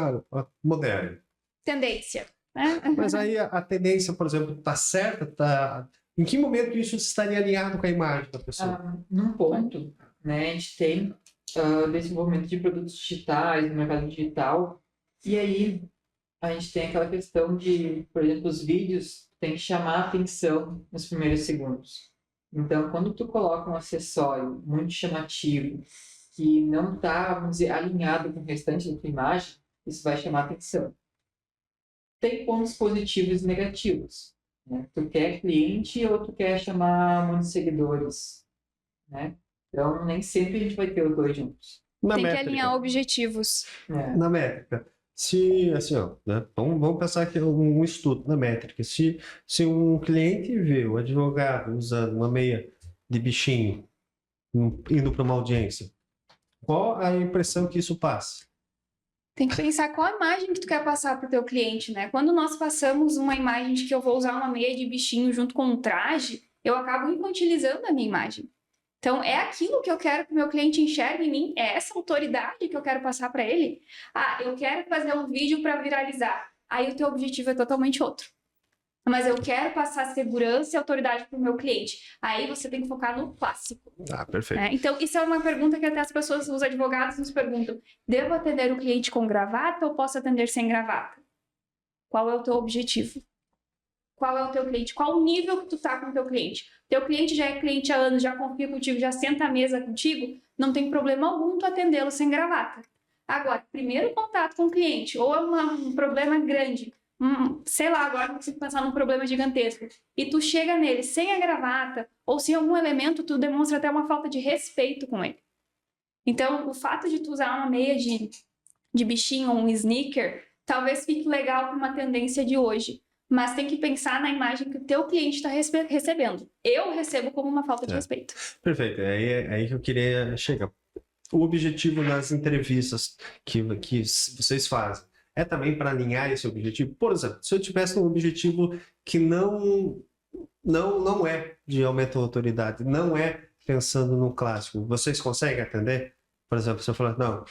Speaker 1: moderno.
Speaker 3: Tendência, né?
Speaker 1: Mas aí a tendência, por exemplo, tá certa? Em que momento isso estaria alinhado com a imagem da pessoa?
Speaker 2: Num ponto, né, a gente tem desenvolvimento de produtos digitais no mercado digital, e aí a gente tem aquela questão de, por exemplo, os vídeos tem que chamar a atenção nos primeiros segundos. Então, quando tu coloca um acessório muito chamativo, que não está, vamos dizer, alinhado com o restante da tua imagem, isso vai chamar a atenção. Tem pontos positivos e negativos. Né? Tu quer cliente ou tu quer chamar muitos seguidores, né? Então, nem sempre a gente vai ter os dois juntos.
Speaker 1: Na
Speaker 3: Tem
Speaker 1: métrica,
Speaker 3: que alinhar objetivos.
Speaker 1: Na métrica, se, assim, né, vamos pensar aqui um estudo na métrica. Se um cliente vê o advogado usando uma meia de bichinho, indo para uma audiência, qual a impressão que isso passa?
Speaker 3: Tem que pensar qual a imagem que tu quer passar para o teu cliente, né? Quando nós passamos uma imagem de que eu vou usar uma meia de bichinho junto com um traje, eu acabo infantilizando a minha imagem. Então, é aquilo que eu quero que o meu cliente enxergue em mim? É essa autoridade que eu quero passar para ele? Eu quero fazer um vídeo para viralizar. Aí o teu objetivo é totalmente outro. Mas eu quero passar segurança e autoridade para o meu cliente. Aí você tem que focar no clássico.
Speaker 1: Perfeito.
Speaker 3: Né? Então, isso é uma pergunta que até as pessoas, os advogados nos perguntam. Devo atender o cliente com gravata ou posso atender sem gravata? Qual é o teu objetivo? Qual é o teu cliente? Qual o nível que tu tá com o teu cliente? Teu cliente já é cliente há anos, já confia contigo, já senta à mesa contigo, não tem problema algum tu atendê-lo sem gravata. Agora, primeiro contato com o cliente, ou é um problema grande, sei lá, agora não consigo pensar num problema gigantesco, e tu chega nele sem a gravata, ou sem algum elemento, tu demonstra até uma falta de respeito com ele. Então, o fato de tu usar uma meia de bichinho ou um sneaker, talvez fique legal para uma tendência de hoje, mas tem que pensar na imagem que o teu cliente está recebendo. Eu recebo como uma falta de respeito.
Speaker 1: Perfeito, é aí que eu queria chegar. O objetivo das entrevistas que vocês fazem é também para alinhar esse objetivo? Por exemplo, se eu tivesse um objetivo que não é de aumento de autoridade, não é pensando no clássico, vocês conseguem atender? Por exemplo, se eu falar, não,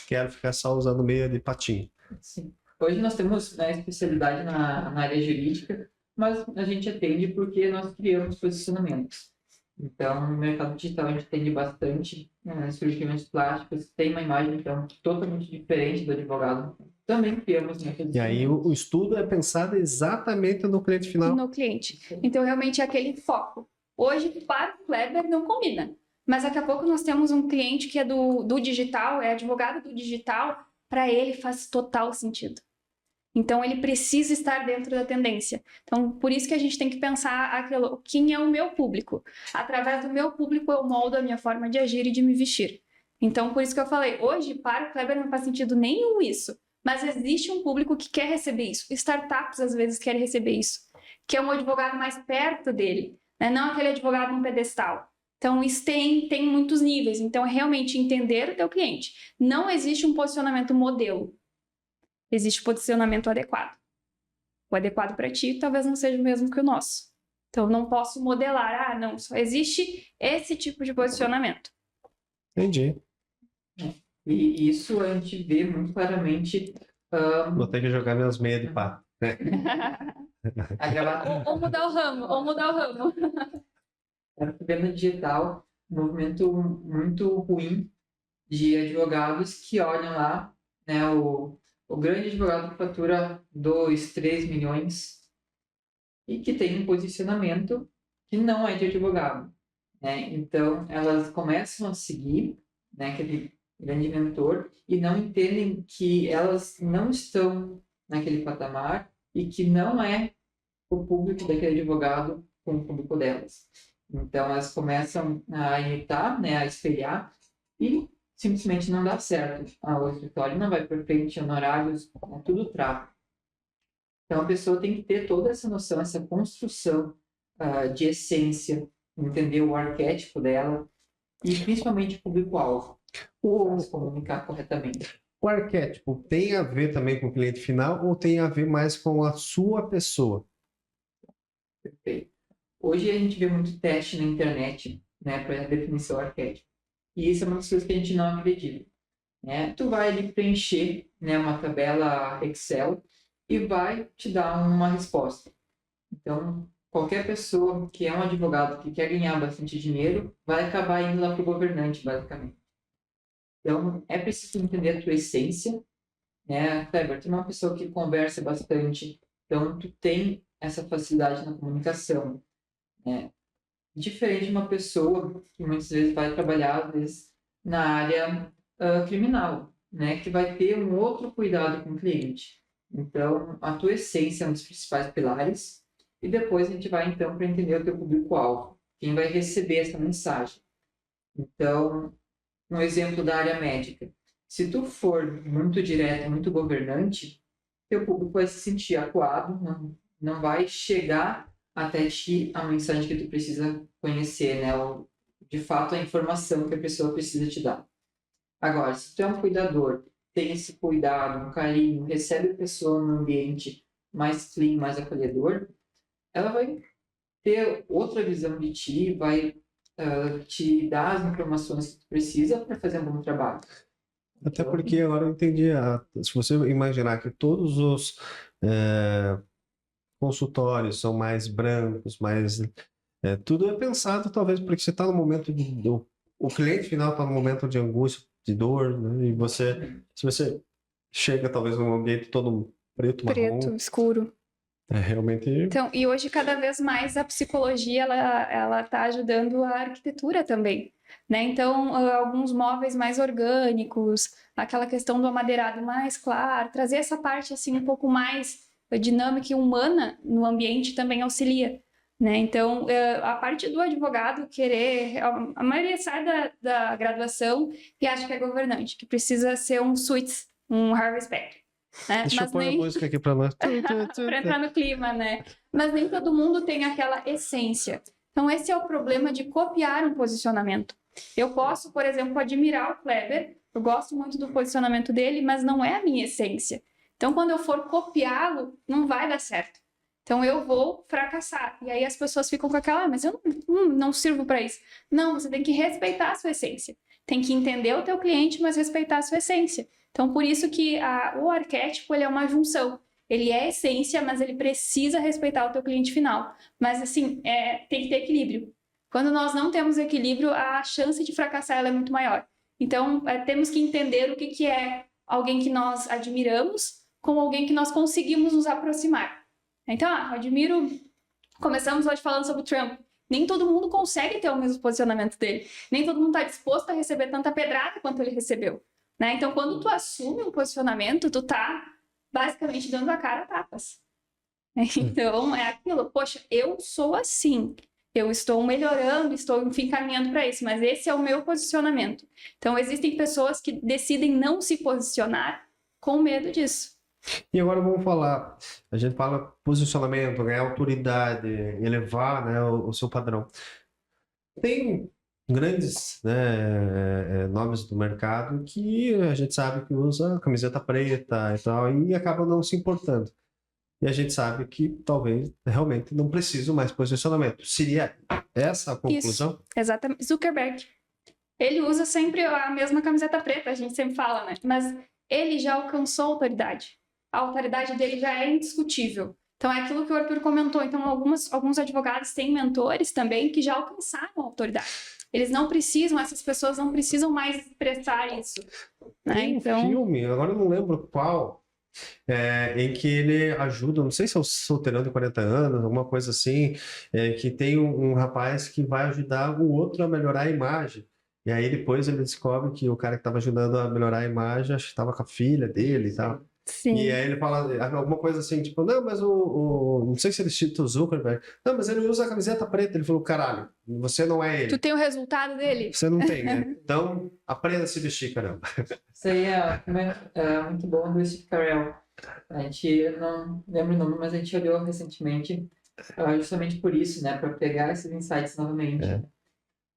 Speaker 1: quero ficar só usando meia de patinho.
Speaker 2: Sim. Hoje nós temos, né, especialidade na área jurídica, mas a gente atende porque nós criamos posicionamentos. Então, no mercado digital a gente atende bastante surgimentos plásticos, tem uma imagem então totalmente diferente do advogado. Também criamos, né,
Speaker 1: E aí o estudo é pensado exatamente no cliente final.
Speaker 3: No cliente. Então, realmente é aquele foco. Hoje, para o Kleber, não combina. Mas daqui a pouco nós temos um cliente que é do digital, é advogado do digital, para ele faz total sentido. Então, ele precisa estar dentro da tendência. Então, por isso que a gente tem que pensar quem é o meu público. Através do meu público, eu moldo a minha forma de agir e de me vestir. Então, por isso que eu falei, hoje, para o Kleber, não faz sentido nenhum isso. Mas existe um público que quer receber isso. Startups, às vezes, querem receber isso. Que é um advogado mais perto dele, né? Não aquele advogado no pedestal. Então, isso tem muitos níveis. Então, é realmente entender o teu cliente. Não existe um posicionamento modelo. Existe posicionamento adequado. O adequado para ti talvez não seja o mesmo que o nosso. Então, não posso modelar. Não, só existe esse tipo de posicionamento.
Speaker 1: Entendi.
Speaker 2: E isso a gente vê muito claramente.
Speaker 1: Vou ter que jogar minhas meias de pato.
Speaker 2: A gravata.
Speaker 3: Ou mudar o ramo.
Speaker 2: Vendo digital, um movimento muito ruim de advogados que olham lá, né, o grande advogado que fatura 2, 3 milhões e que tem um posicionamento que não é de advogado, né? Então, elas começam a seguir, né, aquele grande mentor e não entendem que elas não estão naquele patamar e que não é o público daquele advogado com o público delas. Então, elas começam a imitar, né, a espelhar e simplesmente não dá certo. O escritório não vai para frente, honorários, tudo trava. Então, a pessoa tem que ter toda essa noção, essa construção de essência, entender o arquétipo dela e principalmente o público-alvo, para se comunicar corretamente.
Speaker 1: O arquétipo tem a ver também com o cliente final ou tem a ver mais com a sua pessoa?
Speaker 2: Perfeito. Hoje a gente vê muito teste na internet, né, para definir seu arquétipo. E isso é uma das coisas que a gente não acredita. Né? Tu vai ali preencher, né, uma tabela Excel e vai te dar uma resposta. Então, qualquer pessoa que é um advogado que quer ganhar bastante dinheiro vai acabar indo lá para o governante, basicamente. Então, é preciso entender a tua essência. Né? Kleber, tu é uma pessoa que conversa bastante, então tu tem essa facilidade na comunicação. Né? Diferente de uma pessoa que muitas vezes vai trabalhar, às vezes, na área criminal, né? Que vai ter um outro cuidado com o cliente. Então, a tua essência é um dos principais pilares e depois a gente vai, então, para entender o teu público-alvo, quem vai receber essa mensagem. Então, um exemplo da área médica. Se tu for muito direto, muito governante, teu público vai se sentir acuado, não vai chegar até ti a mensagem que tu precisa conhecer, né? Ou, de fato, a informação que a pessoa precisa te dar. Agora, se tu é um cuidador, tem esse cuidado, um carinho, recebe a pessoa num ambiente mais clean, mais acolhedor, ela vai ter outra visão de ti, vai te dar as informações que tu precisa para fazer um bom trabalho.
Speaker 1: Até porque agora eu entendi, se você imaginar que todos os consultórios são mais brancos, mais... tudo é pensado, talvez, porque você está no momento o cliente final está no momento de angústia, de dor, né? E se você chega, talvez, num ambiente todo preto, marrom,
Speaker 3: escuro.
Speaker 1: Realmente...
Speaker 3: Então, e hoje, cada vez mais, a psicologia, ela tá ajudando a arquitetura também, né? Então, alguns móveis mais orgânicos, aquela questão do amadeirado mais claro, trazer essa parte, assim, um pouco mais dinâmica e humana no ambiente também auxilia, né? Então, a parte do advogado querer... A maioria sai da graduação e acha que é governante, que precisa ser um Suits, um Harvey Specter. Né?
Speaker 1: Deixa eu pôr a música aqui para nós.
Speaker 3: Para entrar no clima, né? Mas nem todo mundo tem aquela essência. Então, esse é o problema de copiar um posicionamento. Eu posso, por exemplo, admirar o Kleber, eu gosto muito do posicionamento dele, mas não é a minha essência. Então, quando eu for copiá-lo, não vai dar certo. Então, eu vou fracassar. E aí as pessoas ficam com aquela, mas eu não sirvo para isso. Não, você tem que respeitar a sua essência. Tem que entender o teu cliente, mas respeitar a sua essência. Então, por isso que o arquétipo ele é uma junção. Ele é essência, mas ele precisa respeitar o teu cliente final. Mas, assim, tem que ter equilíbrio. Quando nós não temos equilíbrio, a chance de fracassar ela é muito maior. Então, temos que entender o que é alguém que nós admiramos com alguém que nós conseguimos nos aproximar. Então, admiro... Começamos hoje falando sobre o Trump. Nem todo mundo consegue ter o mesmo posicionamento dele. Nem todo mundo está disposto a receber tanta pedrada quanto ele recebeu. Né? Então, quando tu assume um posicionamento, tu tá basicamente dando a cara a tapas. Então, é aquilo, poxa, eu sou assim, eu estou melhorando, estou, enfim, caminhando para isso, mas esse é o meu posicionamento. Então, existem pessoas que decidem não se posicionar com medo disso.
Speaker 1: E agora vamos falar, a gente fala posicionamento, ganhar autoridade, elevar, né, o seu padrão. Tem grandes, né, nomes do mercado que a gente sabe que usa camiseta preta e tal, e acaba não se importando. E a gente sabe que talvez realmente não precise mais posicionamento. Seria essa a conclusão?
Speaker 3: Isso, exatamente. Zuckerberg. Ele usa sempre a mesma camiseta preta, a gente sempre fala, né? Mas ele já alcançou a autoridade. A autoridade dele já é indiscutível. Então, é aquilo que o Arthur comentou. Então, alguns advogados têm mentores também que já alcançaram a autoridade. Eles não precisam, essas pessoas não precisam mais expressar isso. Né?
Speaker 1: Tem um filme, agora eu não lembro qual, em que ele ajuda, não sei se é o Solteirão de 40 anos, alguma coisa assim, que tem um rapaz que vai ajudar o outro a melhorar a imagem. E aí depois ele descobre que o cara que estava ajudando a melhorar a imagem, acho que estava com a filha dele e tal.
Speaker 3: Sim.
Speaker 1: E aí ele fala alguma coisa assim, tipo, não, mas não sei se ele cita o Zuckerberg, não, mas ele usa a camiseta preta. Ele falou, caralho, você não é ele.
Speaker 3: Tu tem o resultado dele?
Speaker 1: Você não tem, né? Então, aprenda a se vestir, caramba.
Speaker 2: Isso aí é muito bom do Steve Carell. A gente não lembra o nome, mas a gente olhou recentemente justamente por isso, né? Para pegar esses insights novamente.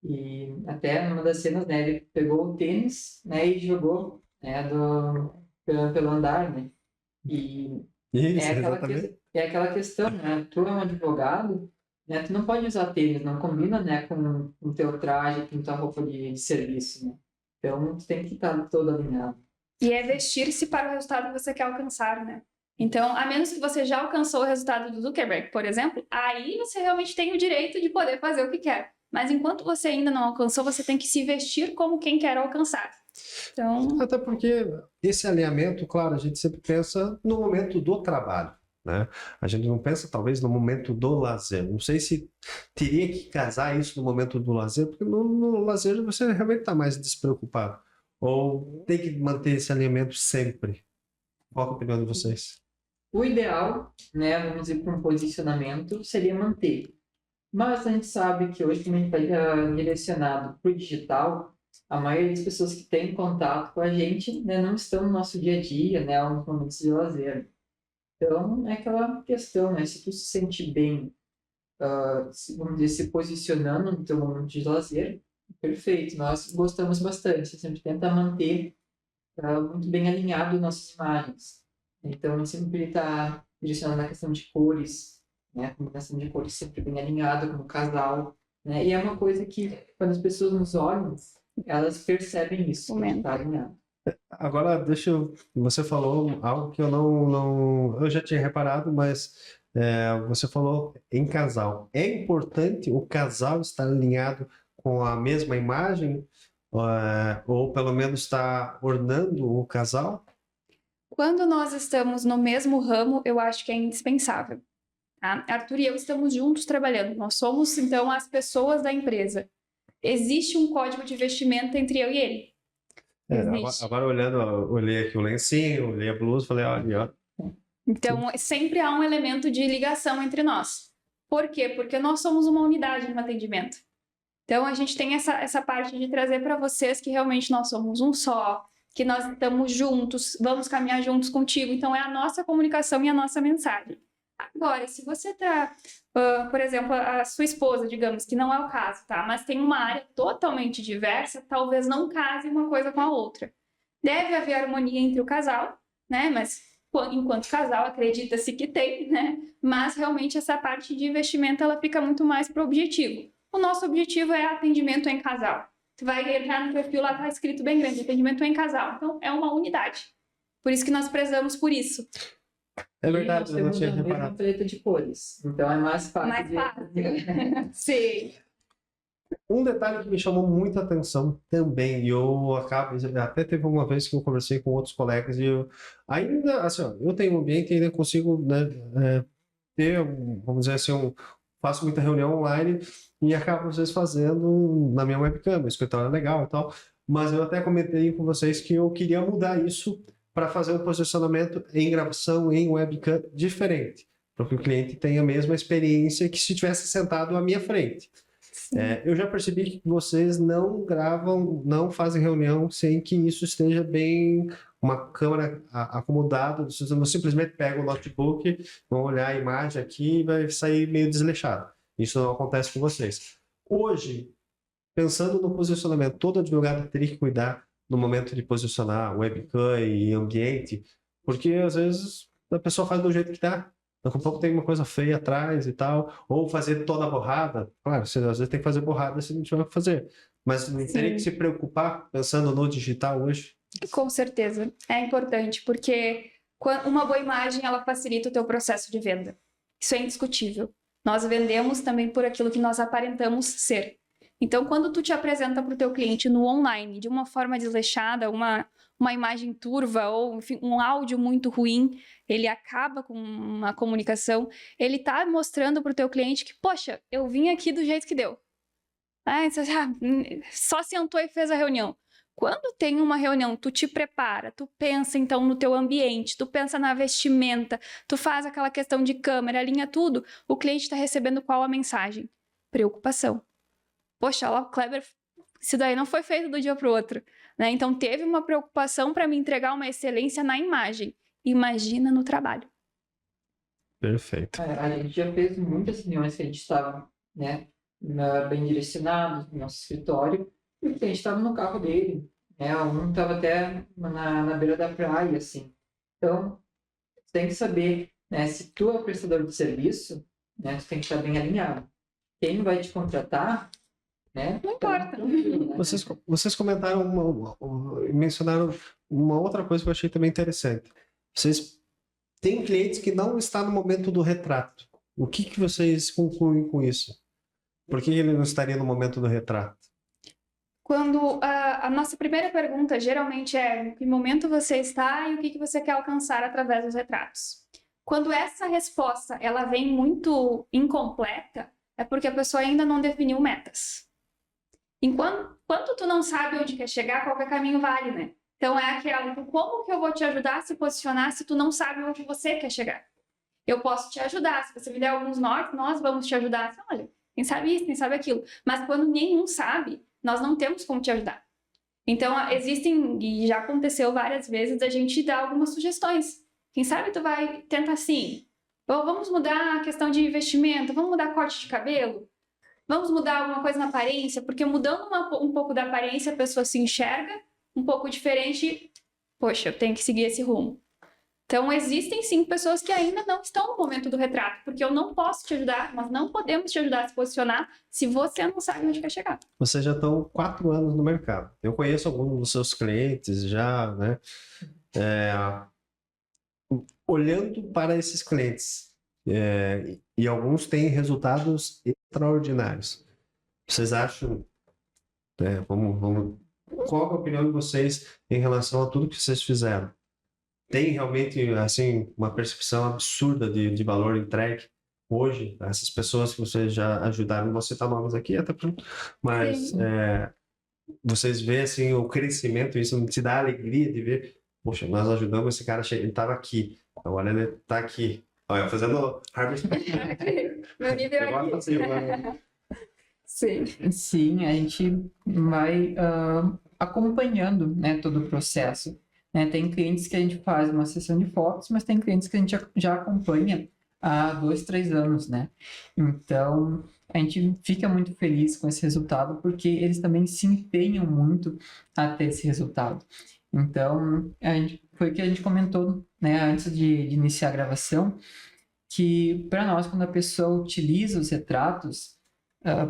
Speaker 2: E até numa das cenas, né? Ele pegou o tênis, né? E jogou, né? Pelo andar, né? E
Speaker 1: Isso,
Speaker 2: é aquela questão, né? Tu é um advogado, né? Tu não pode usar tênis, não combina, né? Com o teu traje, com tua roupa de serviço, né? Então, tu tem que estar todo alinhado.
Speaker 3: E é vestir-se para o resultado que você quer alcançar, né? Então, a menos que você já alcançou o resultado do Zuckerberg, por exemplo, aí você realmente tem o direito de poder fazer o que quer. Mas enquanto você ainda não alcançou, você tem que se vestir como quem quer alcançar. Então...
Speaker 1: Até porque esse alinhamento, claro, a gente sempre pensa no momento do trabalho, né? A gente não pensa, talvez, no momento do lazer. Não sei se teria que casar isso no momento do lazer, porque no lazer você realmente está mais despreocupado. Ou tem que manter esse alinhamento sempre? Qual é a opinião de vocês?
Speaker 2: O ideal, né, vamos dizer, para um posicionamento, seria manter. Mas a gente sabe que hoje, como a gente está direcionado para o digital, a maioria das pessoas que têm contato com a gente, né, não estão no nosso dia a dia, né, nos momentos de lazer. Então, é aquela questão, né, se tu se sente bem, vamos dizer, se posicionando no teu momento de lazer, perfeito, nós gostamos bastante, a gente sempre tenta manter muito bem alinhado nossas imagens. Então, sempre está direcionado na questão de cores, né, a combinação de cores sempre bem alinhada como casal, né, e é uma coisa que, quando as pessoas nos olham, elas percebem isso, que está alinhado.
Speaker 1: Agora, você falou algo que eu não... Eu já tinha reparado, mas Você falou em casal. É importante o casal estar alinhado com a mesma imagem, ou pelo menos estar ornando o casal?
Speaker 3: Quando nós estamos no mesmo ramo, eu acho que é indispensável. Tá? Arthur e eu estamos juntos trabalhando. Nós somos, então, as pessoas da empresa. Existe um código de vestimenta entre eu e ele. Existe.
Speaker 1: Agora olhando, eu olhei aqui o lencinho, olhei a blusa, falei, olha, ó.
Speaker 3: Então, sempre há um elemento de ligação entre nós. Por quê? Porque nós somos uma unidade no atendimento. Então, a gente tem essa parte de trazer para vocês que realmente nós somos um só, que nós estamos juntos, vamos caminhar juntos contigo. Então, é a nossa comunicação e a nossa mensagem. Agora, se você tá, por exemplo, a sua esposa, digamos, que não é o caso, tá? Mas tem uma área totalmente diversa, talvez não case uma coisa com a outra. Deve haver harmonia entre o casal, né? Mas enquanto casal, acredita-se que tem, né? Mas realmente essa parte de investimento, ela fica muito mais para o objetivo. O nosso objetivo é atendimento em casal. Tu vai entrar no perfil, lá tá escrito bem grande, atendimento em casal. Então, é uma unidade. Por isso que nós prezamos por isso.
Speaker 1: É verdade,
Speaker 2: eu não tinha reparado. Mesma paleta de cores, então é mais fácil.
Speaker 3: Mais fácil. Sim.
Speaker 1: Um detalhe que me chamou muita atenção também, e eu até teve uma vez que eu conversei com outros colegas, e eu ainda, assim, ó, eu tenho um ambiente e ainda consigo, né, ter, vamos dizer assim, faço muita reunião online e acabo às vezes fazendo na minha webcam, o escritório é legal e tal, mas eu até comentei com vocês que eu queria mudar isso para fazer um posicionamento em gravação em webcam diferente, para que o cliente tenha a mesma experiência que se tivesse sentado à minha frente. Eu já percebi que vocês não gravam, não fazem reunião sem que isso esteja bem, uma câmera acomodada, vocês não simplesmente pegam o notebook, vão olhar a imagem aqui e vai sair meio desleixado. Isso não acontece com vocês. Hoje, pensando no posicionamento, todo advogado teria que cuidar no momento de posicionar webcam e ambiente, porque às vezes a pessoa faz do jeito que está. Daqui a pouco tem uma coisa feia atrás e tal, ou fazer toda a borrada. Claro, você às vezes tem que fazer borrada se não tiver o que fazer. Mas não teria que se preocupar pensando no digital hoje?
Speaker 3: Com certeza. É importante, porque uma boa imagem, ela facilita o teu processo de venda. Isso é indiscutível. Nós vendemos também por aquilo que nós aparentamos ser. Então, quando tu te apresenta para o teu cliente no online, de uma forma desleixada, uma imagem turva ou, enfim, um áudio muito ruim, ele acaba com uma comunicação, ele está mostrando para o teu cliente que, poxa, eu vim aqui do jeito que deu. Só sentou e fez a reunião. Quando tem uma reunião, tu te prepara, tu pensa então no teu ambiente, tu pensa na vestimenta, tu faz aquela questão de câmera, alinha tudo, o cliente está recebendo qual a mensagem? Preocupação. Poxa, lá o Kleber, isso daí não foi feito do dia para o outro, né? Então teve uma preocupação para me entregar uma excelência na imagem. Imagina no trabalho.
Speaker 1: Perfeito.
Speaker 2: A gente já fez muitas reuniões que a gente estava, né, bem direcionados no nosso escritório, e a gente estava no carro dele, né? Um estava até na beira da praia, assim. Então, você tem que saber, né, se tu é prestador de serviço, né, tu tem que estar bem alinhado. Quem vai te contratar, né?
Speaker 3: Não importa.
Speaker 2: Né?
Speaker 1: Vocês comentaram, mencionaram uma outra coisa que eu achei também interessante. Vocês têm clientes que não estão no momento do retrato. O que vocês concluem com isso? Por que ele não estaria no momento do retrato?
Speaker 3: Quando a nossa primeira pergunta geralmente é em que momento você está e o que você quer alcançar através dos retratos. Quando essa resposta ela vem muito incompleta, é porque a pessoa ainda não definiu metas. Enquanto tu não sabe onde quer chegar, qualquer caminho vale, né? Então é aquela, como que eu vou te ajudar a se posicionar se tu não sabe onde você quer chegar? Eu posso te ajudar, se você me der alguns nortes, nós vamos te ajudar. Assim, olha, quem sabe isso, quem sabe aquilo. Mas quando nenhum sabe, nós não temos como te ajudar. Então existem, e já aconteceu várias vezes, a gente dar algumas sugestões. Quem sabe tu vai tentar assim, vamos mudar a questão de investimento, vamos mudar corte de cabelo, vamos mudar alguma coisa na aparência, porque mudando um pouco da aparência, a pessoa se enxerga um pouco diferente. Poxa, eu tenho que seguir esse rumo. Então, existem sim pessoas que ainda não estão no momento do retrato, porque eu não posso te ajudar, nós não podemos te ajudar a se posicionar se você não sabe onde quer chegar.
Speaker 1: Vocês já estão 4 anos no mercado. Eu conheço alguns dos seus clientes já, né? Olhando para esses clientes, e alguns têm resultados extraordinários. Vocês acham, qual é a opinião de vocês em relação a tudo que vocês fizeram? Tem realmente, assim, uma percepção absurda de valor entregue hoje? Essas pessoas que vocês já ajudaram, não vou citar nomes aqui, mas vocês veem, assim, o crescimento, isso te dá alegria de ver, poxa, nós ajudamos esse cara, ele estava aqui, agora ele está aqui. Olha, fazendo harvest.
Speaker 3: Meu nível aqui. Sim.
Speaker 2: Sim, a gente vai acompanhando, né, todo o processo. Tem clientes que a gente faz uma sessão de fotos, mas tem clientes que a gente já acompanha há 2, 3 anos, né? Então, a gente fica muito feliz com esse resultado, porque eles também se empenham muito a ter esse resultado. Então, foi o que a gente comentou, né, antes de iniciar a gravação, que para nós, quando a pessoa utiliza os retratos,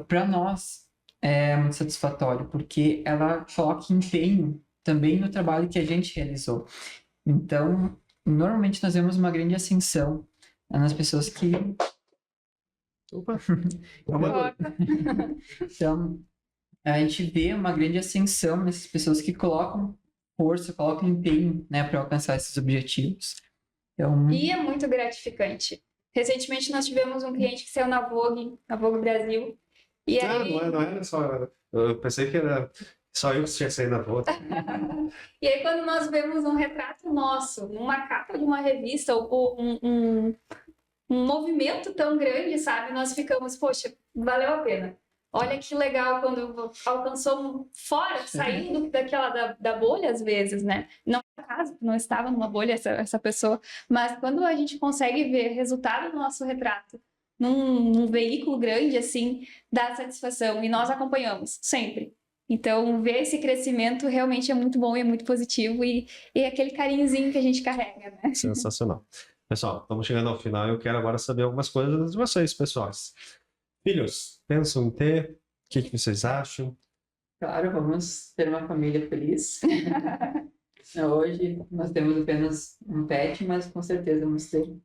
Speaker 2: para nós é muito satisfatório, porque ela coloca empenho também no trabalho que a gente realizou. Então, normalmente nós vemos uma grande ascensão nas pessoas que...
Speaker 1: Opa!
Speaker 2: Então, a gente vê uma grande ascensão nessas pessoas que colocam força, colocam empenho, né, para alcançar esses objetivos. Então...
Speaker 3: E é muito gratificante. Recentemente nós tivemos um cliente que saiu na Vogue Brasil. E aí...
Speaker 1: não era só... Eu pensei que era só eu que tinha saído na Vogue.
Speaker 3: E aí quando nós vemos um retrato nosso, numa capa de uma revista, ou um movimento tão grande, sabe? Nós ficamos, poxa, valeu a pena. Olha que legal quando alcançou fora, saindo daquela da bolha às vezes, né? Não é caso, não estava numa bolha essa pessoa, mas quando a gente consegue ver resultado do nosso retrato num veículo grande assim, dá satisfação e nós acompanhamos sempre. Então, ver esse crescimento realmente é muito bom e é muito positivo e é aquele carinhozinho que a gente carrega, né?
Speaker 1: Sensacional. Pessoal, estamos chegando ao final e eu quero agora saber algumas coisas de vocês, pessoais. Filhos, pensam em ter? O que vocês acham?
Speaker 2: Claro, vamos ter uma família feliz. Hoje nós temos apenas um pet, mas com certeza vamos ter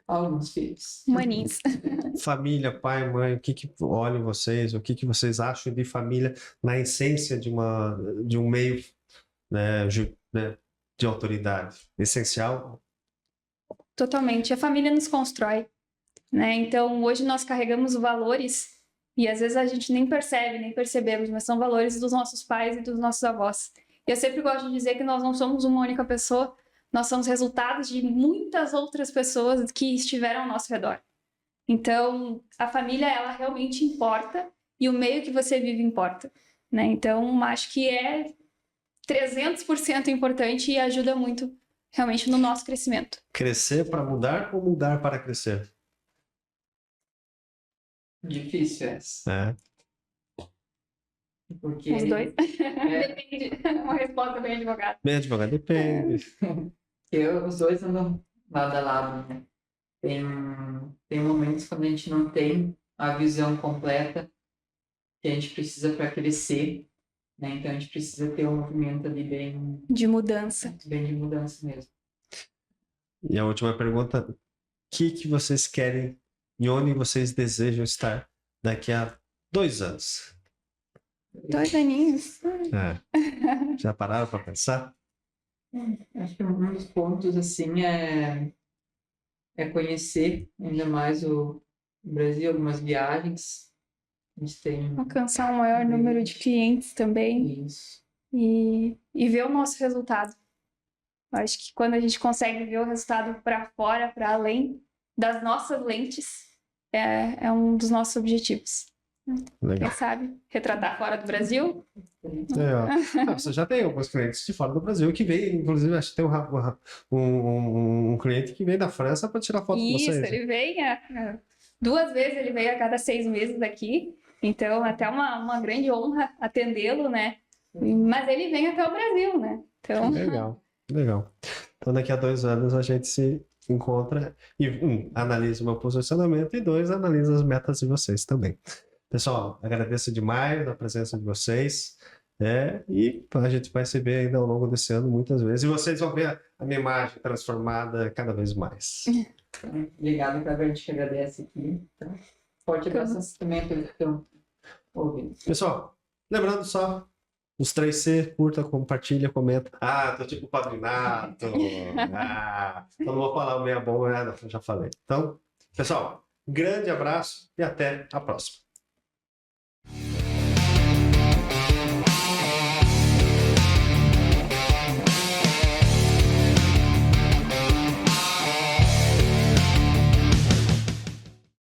Speaker 2: alguns filhos.
Speaker 3: Maninhos.
Speaker 1: Família, pai, mãe, o que olham vocês? O que vocês acham de família na essência de um meio, né, de autoridade? Essencial?
Speaker 3: Totalmente. A família nos constrói, né? Então, hoje nós carregamos valores e às vezes a gente nem percebe, nem percebemos, mas são valores dos nossos pais e dos nossos avós. E eu sempre gosto de dizer que nós não somos uma única pessoa, nós somos resultados de muitas outras pessoas que estiveram ao nosso redor. Então, a família, ela realmente importa e o meio que você vive importa, né? Então, acho que é 300% importante e ajuda muito realmente no nosso crescimento.
Speaker 1: Crescer para mudar ou mudar para crescer?
Speaker 2: Difícil essa. Porque...
Speaker 3: Os dois. Depende. Uma resposta bem advogada.
Speaker 1: Bem advogado, depende.
Speaker 2: Os dois andam lado a lado, né? Tem momentos quando a gente não tem a visão completa que a gente precisa para crescer, né? Então a gente precisa ter um movimento ali bem...
Speaker 3: De mudança.
Speaker 2: Bem de mudança mesmo.
Speaker 1: E a última pergunta, o que vocês querem e onde vocês desejam estar daqui a 2 anos?
Speaker 3: 2 aninhos.
Speaker 1: Já pararam para pensar?
Speaker 2: Acho que um dos pontos, assim, é conhecer ainda mais o Brasil, algumas viagens. A gente tem...
Speaker 3: Alcançar um maior número de clientes também.
Speaker 2: Isso.
Speaker 3: E ver o nosso resultado. Eu acho que quando a gente consegue ver o resultado para fora, para além das nossas lentes, é um dos nossos objetivos.
Speaker 1: Legal.
Speaker 3: Quem sabe retratar fora do Brasil?
Speaker 1: Você já tem alguns clientes de fora do Brasil que vêm, inclusive acho que tem um cliente que vem da França para tirar foto com vocês.
Speaker 3: Isso, ele vem 2 vezes, ele veio a cada 6 meses aqui, então até uma grande honra atendê-lo, né? Mas ele vem até o Brasil, né? Então...
Speaker 1: Legal. Então daqui a 2 anos a gente se encontra e analisa o meu posicionamento e 2, analisa as metas de vocês também. Pessoal, agradeço demais a presença de vocês. E a gente vai se ver ainda ao longo desse ano muitas vezes. E vocês vão ver a minha imagem transformada cada vez mais.
Speaker 2: Obrigado, Cleber, a gente que agradece aqui. Então, forte abraço também para que estão ouvindo.
Speaker 1: Pessoal, lembrando só, os 3C, curta, compartilha, comenta. Tô tipo padrinato. Eu não vou falar meia bomba, já falei. Então, pessoal, grande abraço e até a próxima.